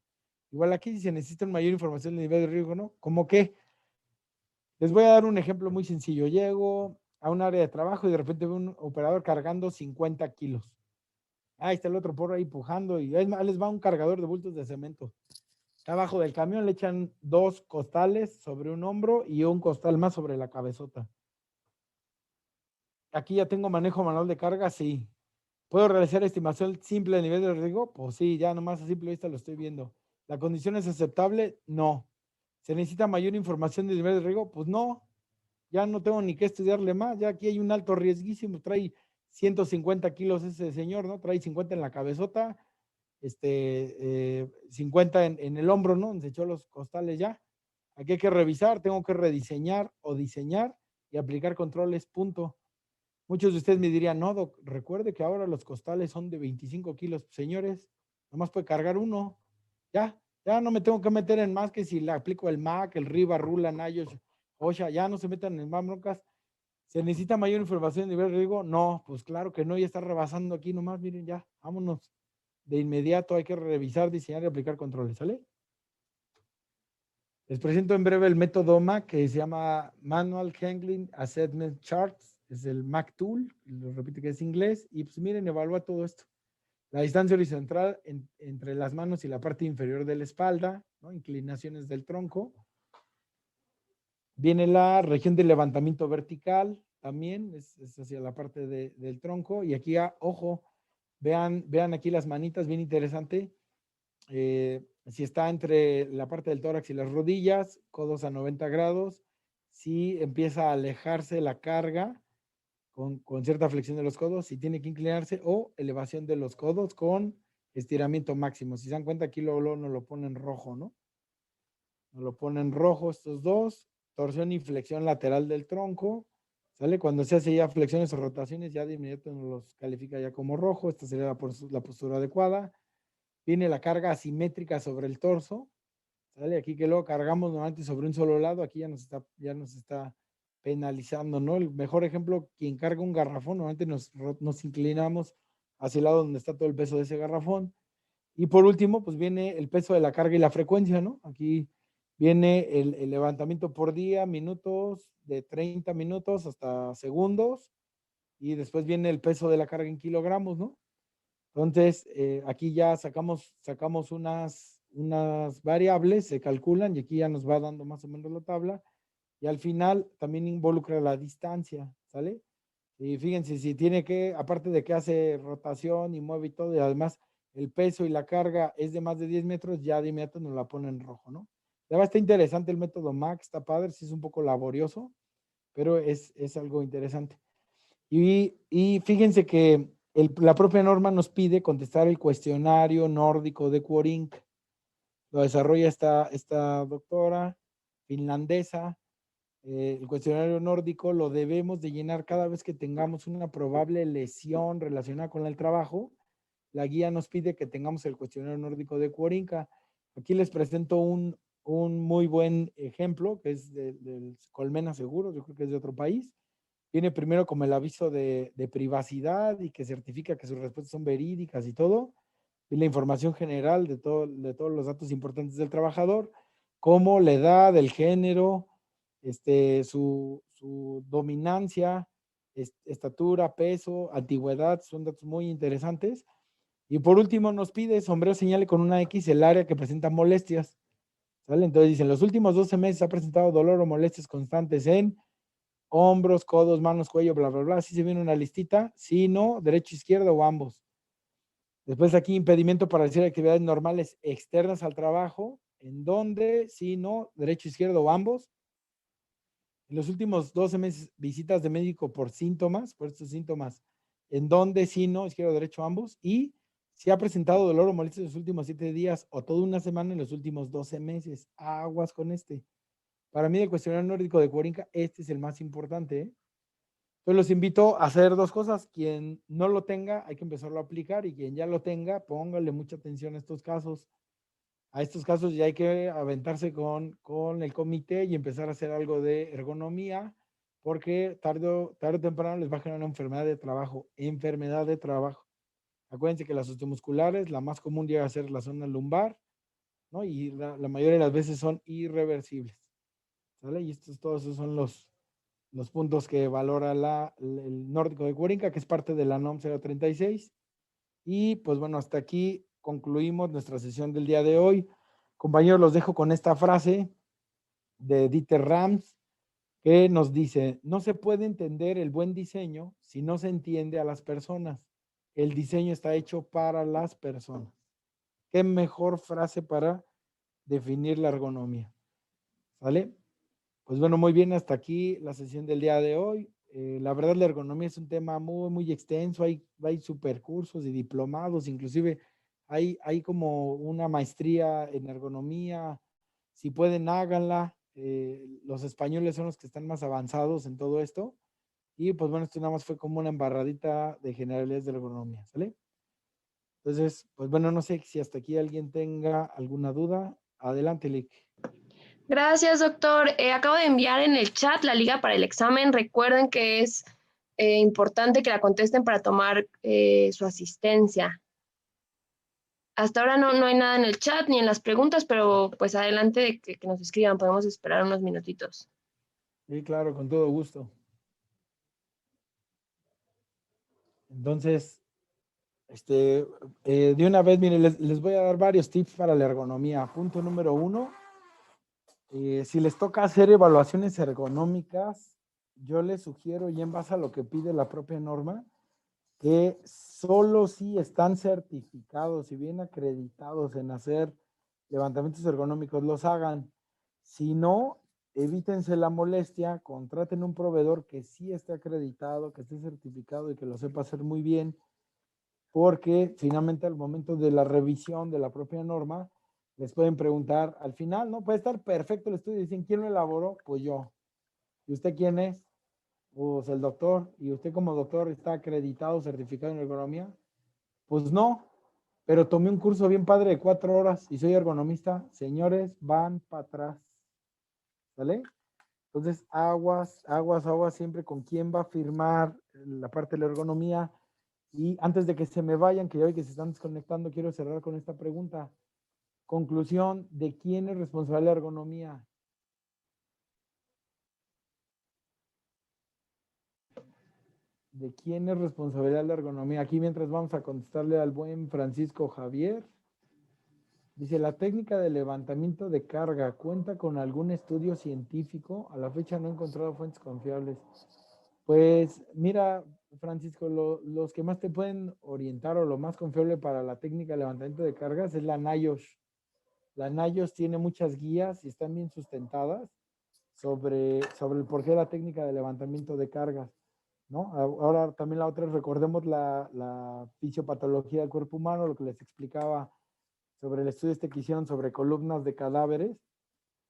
Igual aquí si se necesita mayor información del nivel de riesgo, ¿no? ¿Cómo qué? Les voy a dar un ejemplo muy sencillo. Llego a un área de trabajo y de repente veo un operador cargando 50 kilos. Ahí está el otro porro ahí pujando y les va un cargador de bultos de cemento. Está abajo del camión, le echan 2 costales sobre un hombro y un costal más sobre la cabezota. Aquí ya tengo manejo manual de carga, sí. ¿Puedo realizar estimación simple de nivel de riesgo? Pues sí, ya nomás a simple vista lo estoy viendo. ¿La condición es aceptable? No. ¿Se necesita mayor información de nivel de riesgo? Pues no. Ya no tengo ni que estudiarle más. Ya aquí hay un alto riesguísimo. Trae 150 kilos ese señor, ¿no? Trae 50 en la cabezota, 50 en el hombro, ¿no? Se echó los costales ya. Aquí hay que revisar, tengo que rediseñar o diseñar y aplicar controles, punto. Muchos de ustedes me dirían, no, doc, recuerde que ahora los costales son de 25 kilos. Señores, nomás puede cargar uno. Ya no me tengo que meter en más que si le aplico el MAC, el RIVA, RULA, NIOSH, OSHA, ya no se metan en más broncas. ¿Se necesita mayor información a nivel de riesgo? No, pues claro que no, ya está rebasando aquí nomás, miren, ya, vámonos. De inmediato hay que revisar, diseñar y aplicar controles, ¿sale? Les presento en breve el método MAC que se llama Manual Handling Assessment Charts. Es el MAC Tool, lo repito que es inglés. Y pues miren, evalúa todo esto. La distancia horizontal entre las manos y la parte inferior de la espalda, ¿no? Inclinaciones del tronco. Viene la región de levantamiento vertical, también es hacia la parte del tronco. Y aquí, ojo, vean aquí las manitas, bien interesante. Si está entre la parte del tórax y las rodillas, codos a 90 grados. Si empieza a alejarse la carga con cierta flexión de los codos, si tiene que inclinarse, o elevación de los codos con estiramiento máximo. Si se dan cuenta, aquí luego nos lo ponen rojo, ¿no? Nos lo ponen rojo estos dos. Torsión y flexión lateral del tronco. ¿Sale? Cuando se hace ya flexiones o rotaciones, ya de inmediato nos los califica ya como rojo. Esta sería la postura adecuada. Viene la carga asimétrica sobre el torso. ¿Sale? Aquí que luego cargamos normalmente sobre un solo lado, aquí ya nos está penalizando, ¿no? El mejor ejemplo, quien carga un garrafón, normalmente nos inclinamos hacia el lado donde está todo el peso de ese garrafón. Y por último, pues viene el peso de la carga y la frecuencia, ¿no? Aquí viene el levantamiento por día, minutos, de 30 minutos hasta segundos, y después viene el peso de la carga en kilogramos, ¿no? Entonces, aquí ya sacamos unas variables, se calculan, y aquí ya nos va dando más o menos la tabla, y al final también involucra la distancia, ¿sale? Y fíjense, si tiene que, aparte de que hace rotación y mueve y todo, y además el peso y la carga es de más de 10 metros, ya de inmediato nos la pone en rojo, ¿no? Ya va, está interesante el método MAC, está padre, sí es un poco laborioso, pero es algo interesante. Y fíjense que la propia norma nos pide contestar el cuestionario nórdico de Quarink. Lo desarrolla esta doctora finlandesa. El cuestionario nórdico lo debemos de llenar cada vez que tengamos una probable lesión relacionada con el trabajo. La guía nos pide que tengamos el cuestionario nórdico de Cuorinca. Aquí les presento un muy buen ejemplo, que es del Colmena Seguros, yo creo que es de otro país. Viene primero como el aviso de privacidad y que certifica que sus respuestas son verídicas y todo. Y la información general de todos los datos importantes del trabajador, como la edad, el género, su dominancia, estatura, peso, antigüedad, son datos muy interesantes. Y por último nos pide sombrero señale con una X el área que presenta molestias. ¿Sale? Entonces dicen, los últimos 12 meses ha presentado dolor o molestias constantes en hombros, codos, manos, cuello, bla, bla, bla. Así se viene una listita. Sí, no, derecho, izquierdo o ambos. Después aquí impedimento para hacer actividades normales externas al trabajo. ¿En dónde? Sí, no, derecho, izquierdo o ambos. En los últimos 12 meses, visitas de médico por síntomas, por estos síntomas. ¿En dónde? Sí, no, izquierdo, derecho, ambos. Y si ha presentado dolor o molestia en los últimos 7 días o toda una semana en los últimos 12 meses. Aguas con este. Para mí, el cuestionario nórdico de Cuorinca, este es el más importante, ¿eh? Entonces los invito a hacer dos cosas. Quien no lo tenga, hay que empezarlo a aplicar, y quien ya lo tenga, póngale mucha atención a estos casos. A estos casos ya hay que aventarse con el comité y empezar a hacer algo de ergonomía, porque tarde o temprano les va a generar una enfermedad de trabajo. Enfermedad de trabajo. Acuérdense que las osteomusculares, la más común llega a ser la zona lumbar, ¿no? Y la mayoría de las veces son irreversibles. ¿Sale? Y todos esos son los puntos que valora el nórdico de Cuerinca, que es parte de la NOM 036. Y pues bueno, hasta aquí concluimos nuestra sesión del día de hoy. Compañeros, los dejo con esta frase de Dieter Rams, que nos dice, no se puede entender el buen diseño si no se entiende a las personas. El diseño está hecho para las personas. ¿Qué mejor frase para definir la ergonomía? ¿Vale? Pues bueno, muy bien, hasta aquí la sesión del día de hoy. La verdad, la ergonomía es un tema muy, muy extenso. Hay supercursos y diplomados, inclusive hay como una maestría en ergonomía. Si pueden, háganla. Los españoles son los que están más avanzados en todo esto. Y pues bueno, esto nada más fue como una embarradita de generalidades de la ergonomía, ¿sale? Entonces, pues bueno, no sé si hasta aquí alguien tenga alguna duda. Adelante, Lick. Gracias, doctor. Acabo de enviar en el chat la liga para el examen. Recuerden que es importante que la contesten para tomar su asistencia. Hasta ahora no hay nada en el chat ni en las preguntas, pero pues adelante de que nos escriban. Podemos esperar unos minutitos. Sí, claro, con todo gusto. Entonces, de una vez, miren, les voy a dar varios tips para la ergonomía. Punto número 1, si les toca hacer evaluaciones ergonómicas, yo les sugiero, y en base a lo que pide la propia norma, que solo si están certificados y bien acreditados en hacer levantamientos ergonómicos, los hagan. Si no, evítense la molestia, contraten un proveedor que sí esté acreditado, que esté certificado y que lo sepa hacer muy bien, porque finalmente al momento de la revisión de la propia norma, les pueden preguntar al final, ¿no? Puede estar perfecto el estudio, dicen, ¿quién lo elaboró? Pues yo. ¿Y usted quién es? Pues el doctor. ¿Y usted como doctor está acreditado, certificado en ergonomía? Pues no, pero tomé un curso bien padre de 4 horas y soy ergonomista. Señores, van para atrás. ¿Vale? Entonces, aguas, aguas, aguas siempre con quién va a firmar la parte de la ergonomía. Y antes de que se me vayan, que hoy que se están desconectando, quiero cerrar con esta pregunta. Conclusión, ¿de quién es responsable la ergonomía? ¿De quién es responsabilidad la ergonomía? Aquí mientras vamos a contestarle al buen Francisco Javier. Dice, la técnica de levantamiento de carga cuenta con algún estudio científico. A la fecha no he encontrado fuentes confiables. Pues mira, Francisco, los que más te pueden orientar o lo más confiable para la técnica de levantamiento de cargas es la NIOSH. La NIOSH tiene muchas guías y están bien sustentadas sobre el porqué de la técnica de levantamiento de cargas, ¿no? Ahora también la otra, recordemos la fisiopatología del cuerpo humano, lo que les explicaba sobre el estudio que hicieron sobre columnas de cadáveres.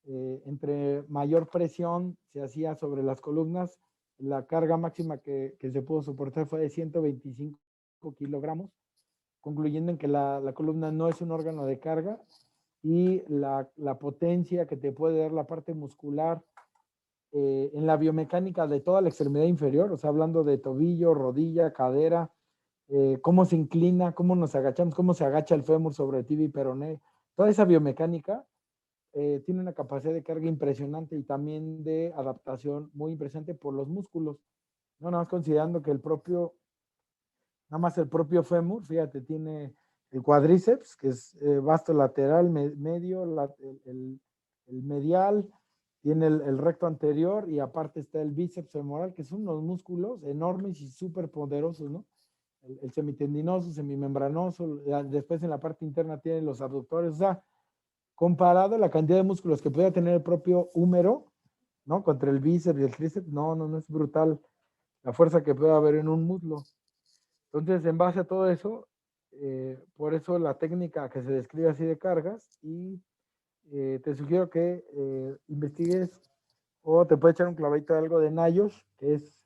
Entre mayor presión se hacía sobre las columnas, la carga máxima que se pudo soportar fue de 125 kilogramos, concluyendo en que la columna no es un órgano de carga y la potencia que te puede dar la parte muscular en la biomecánica de toda la extremidad inferior, o sea, hablando de tobillo, rodilla, cadera, cómo se inclina, cómo nos agachamos, cómo se agacha el fémur sobre el tibia y peroné, toda esa biomecánica tiene una capacidad de carga impresionante y también de adaptación muy impresionante por los músculos. No, nada más considerando que nada más el propio fémur, fíjate, tiene el cuádriceps, que es vasto lateral, medio, el medial, tiene el recto anterior y aparte está el bíceps femoral, que son unos músculos enormes y súper poderosos, ¿no? El semitendinoso, semimembranoso, después en la parte interna tiene los abductores, o sea, comparado a la cantidad de músculos que puede tener el propio húmero, ¿no? Contra el bíceps y el tríceps, no es brutal la fuerza que puede haber en un muslo. Entonces, en base a todo eso, por eso la técnica que se describe así de cargas y te sugiero que investigues o te puede echar un clavito de algo de NIOSH, que es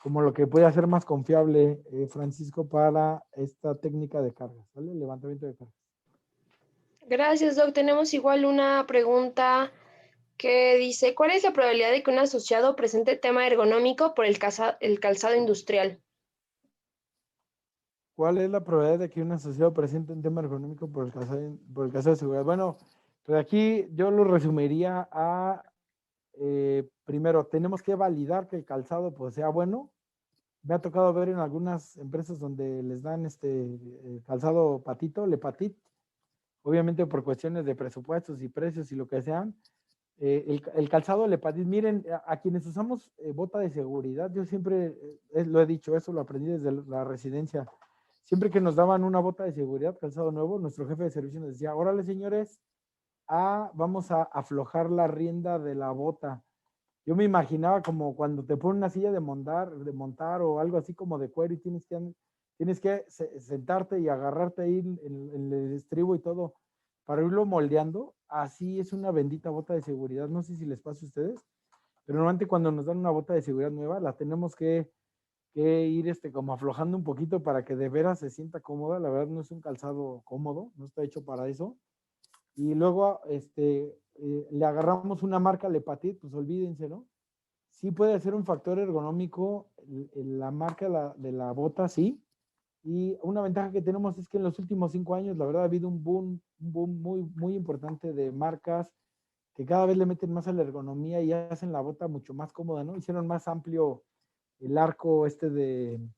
como lo que puede hacer más confiable, Francisco, para esta técnica de cargas, ¿vale? Levantamiento de cargas. Gracias, Doc. Tenemos igual una pregunta que dice, ¿cuál es la probabilidad de que un asociado presente tema ergonómico por el calzado industrial? ¿Cuál es la probabilidad de que un asociado presente un tema ergonómico por el caso de seguridad? Bueno, pues aquí yo lo resumiría a, primero, tenemos que validar que el calzado pues, sea bueno. Me ha tocado ver en algunas empresas donde les dan calzado patito, Le Patit, obviamente por cuestiones de presupuestos y precios y lo que sean. El calzado Le Patit, miren, a quienes usamos bota de seguridad, yo siempre lo he dicho, eso lo aprendí desde la residencia. Siempre que nos daban una bota de seguridad, calzado nuevo, nuestro jefe de servicio nos decía, órale señores, vamos a aflojar la rienda de la bota. Yo me imaginaba como cuando te ponen una silla de montar o algo así como de cuero y tienes que sentarte y agarrarte ahí en el estribo y todo para irlo moldeando. Así es una bendita bota de seguridad. No sé si les pasa a ustedes, pero normalmente cuando nos dan una bota de seguridad nueva, la tenemos que ir como aflojando un poquito para que de veras se sienta cómoda. La verdad no es un calzado cómodo, no está hecho para eso. Y luego le agarramos una marca Le Patit, pues olvídense, ¿no? Sí puede ser un factor ergonómico la marca de la bota, sí. Y una ventaja que tenemos es que en los últimos 5 años, la verdad, ha habido un boom muy, muy importante de marcas que cada vez le meten más a la ergonomía y hacen la bota mucho más cómoda, ¿no? Hicieron más amplio el arco el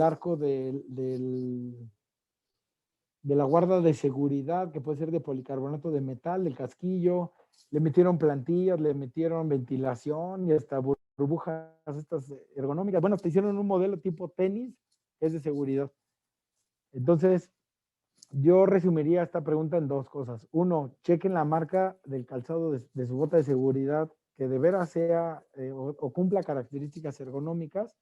arco de la guarda de seguridad, que puede ser de policarbonato de metal, del casquillo, le metieron plantillas, le metieron ventilación y hasta burbujas estas ergonómicas. Bueno, te hicieron un modelo tipo tenis, que es de seguridad. Entonces, yo resumiría esta pregunta en dos cosas. Uno, chequen la marca del calzado de su bota de seguridad, que de veras sea o cumpla características ergonómicas,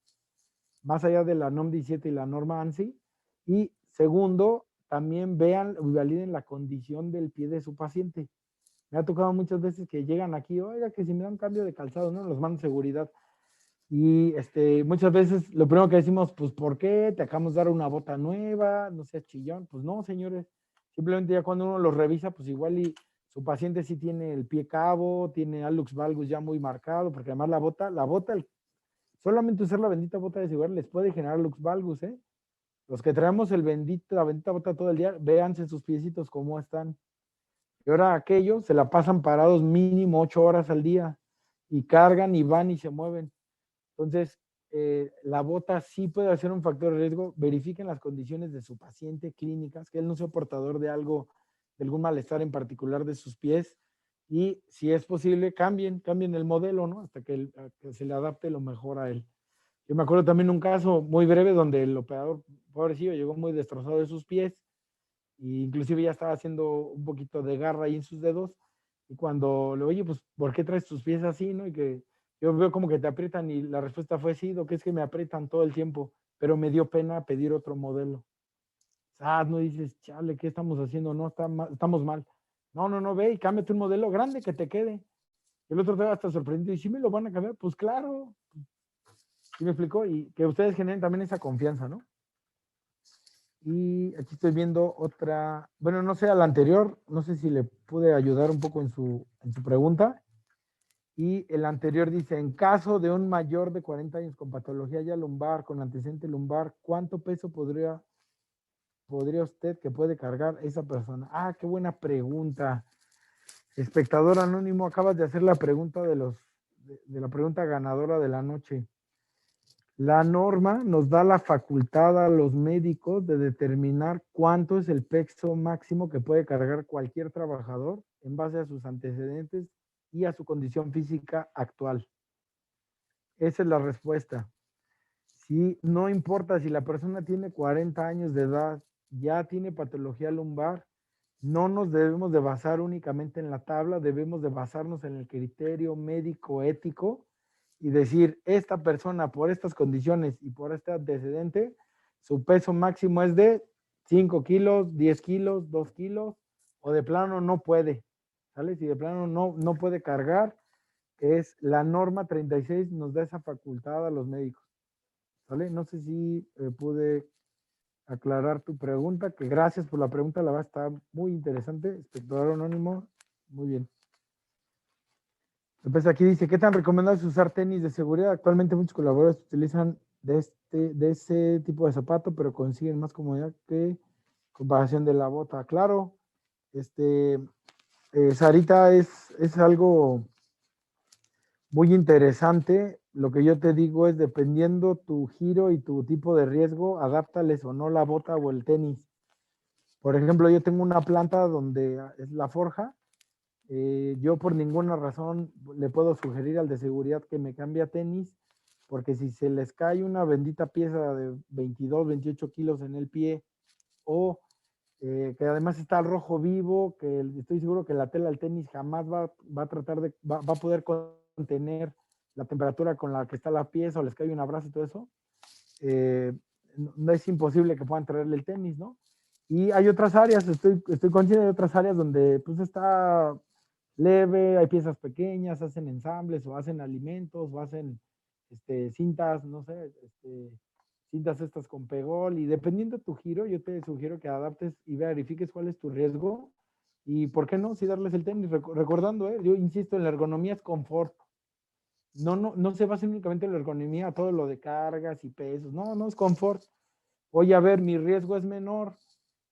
más allá de la NOM 17 y la norma ANSI. Y segundo, también vean y validen la condición del pie de su paciente. Me ha tocado muchas veces que llegan aquí, oiga, que si me dan un cambio de calzado, ¿no? Los mando seguridad. Y muchas veces lo primero que decimos, pues, ¿por qué? Te acabamos de dar una bota nueva, no seas chillón. Pues no, señores. Simplemente ya cuando uno los revisa, pues igual y su paciente sí tiene el pie cabo, tiene hallux valgus ya muy marcado, porque además la bota, solamente usar la bendita bota de seguridad les puede generar lux valgus, ¿eh? Los que traemos la bendita bota todo el día, véanse sus piecitos cómo están. Y ahora aquellos se la pasan parados mínimo 8 horas al día y cargan y van y se mueven. Entonces, la bota sí puede ser un factor de riesgo. Verifiquen las condiciones de su paciente clínicas, que él no sea portador de algo, de algún malestar en particular de sus pies. Y si es posible, cambien el modelo, ¿no? Hasta que se le adapte lo mejor a él. Yo me acuerdo también un caso muy breve donde el operador, pobrecillo, llegó muy destrozado de sus pies e inclusive ya estaba haciendo un poquito de garra ahí en sus dedos. Y cuando le oye, pues, ¿por qué traes tus pies así, no? Y que yo veo como que te aprietan y la respuesta fue sí, que es que me aprietan todo el tiempo, pero me dio pena pedir otro modelo. No dices, chale, ¿qué estamos haciendo? No, estamos mal. No, ve y cámbiate un modelo grande que te quede. El otro te va hasta sorprendido y si me lo van a cambiar, pues claro. ¿Sí me explicó? Y que ustedes generen también esa confianza, ¿no? Y aquí estoy viendo otra, bueno, no sé, a la anterior, no sé si le pude ayudar un poco en su pregunta. Y el anterior dice, en caso de un mayor de 40 años con patología ya lumbar, con antecedente lumbar, ¿cuánto peso podría usted que puede cargar esa persona? Qué buena pregunta. Espectador anónimo, acabas de hacer la pregunta de la pregunta ganadora de la noche. La norma nos da la facultad a los médicos de determinar cuánto es el peso máximo que puede cargar cualquier trabajador en base a sus antecedentes y a su condición física actual. Esa es la respuesta. Si no importa si la persona tiene 40 años de edad, ya tiene patología lumbar, no nos debemos de basar únicamente en la tabla, debemos de basarnos en el criterio médico ético y decir, esta persona por estas condiciones y por este antecedente, su peso máximo es de 5 kilos, 10 kilos, 2 kilos, o de plano no puede, ¿sale? Si de plano no puede cargar, es la norma 36, nos da esa facultad a los médicos, ¿sale? No sé si pude aclarar tu pregunta, que gracias por la pregunta, la verdad está muy interesante, espectador anónimo, muy bien. Entonces aquí dice, ¿qué tan recomendable es usar tenis de seguridad? Actualmente muchos colaboradores utilizan de ese tipo de zapato, pero consiguen más comodidad que comparación de la bota. Claro, Sarita, es algo muy interesante. Lo que yo te digo es, dependiendo tu giro y tu tipo de riesgo, adáptales o no la bota o el tenis. Por ejemplo, yo tengo una planta donde es la forja. Yo por ninguna razón le puedo sugerir al de seguridad que me cambie a tenis, porque si se les cae una bendita pieza de 22, 28 kilos en el pie, o que además está al rojo vivo, que estoy seguro que la tela del tenis jamás va a poder contener la temperatura con la que está la pieza, o les cae un abrazo y todo eso, no es imposible que puedan traerle el tenis, ¿no? Y hay otras áreas, estoy consciente de otras áreas donde pues está leve, hay piezas pequeñas, hacen ensambles o hacen alimentos o hacen cintas, no sé, cintas estas con pegol, y dependiendo de tu giro, yo te sugiero que adaptes y verifiques cuál es tu riesgo y por qué no, si darles el tenis, recordando, yo insisto, en la ergonomía es confort. No se basa únicamente en la ergonomía, todo lo de cargas y pesos, no es confort. Oye, a ver, mi riesgo es menor,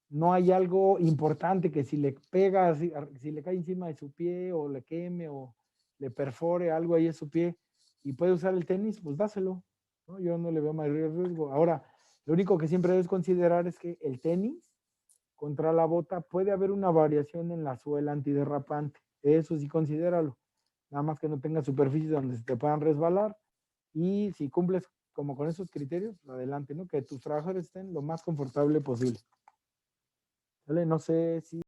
no hay algo importante que si le pega, si le cae encima de su pie o le queme o le perfore algo ahí en su pie y puede usar el tenis, pues dáselo, ¿no? Yo no le veo mayor riesgo. Ahora, lo único que siempre debes considerar es que el tenis contra la bota puede haber una variación en la suela antiderrapante. Eso sí, considéralo. Nada más que no tenga superficies donde se te puedan resbalar, y si cumples como con esos criterios, adelante, ¿no? Que tus trabajadores estén lo más confortable posible. ¿Vale? No sé si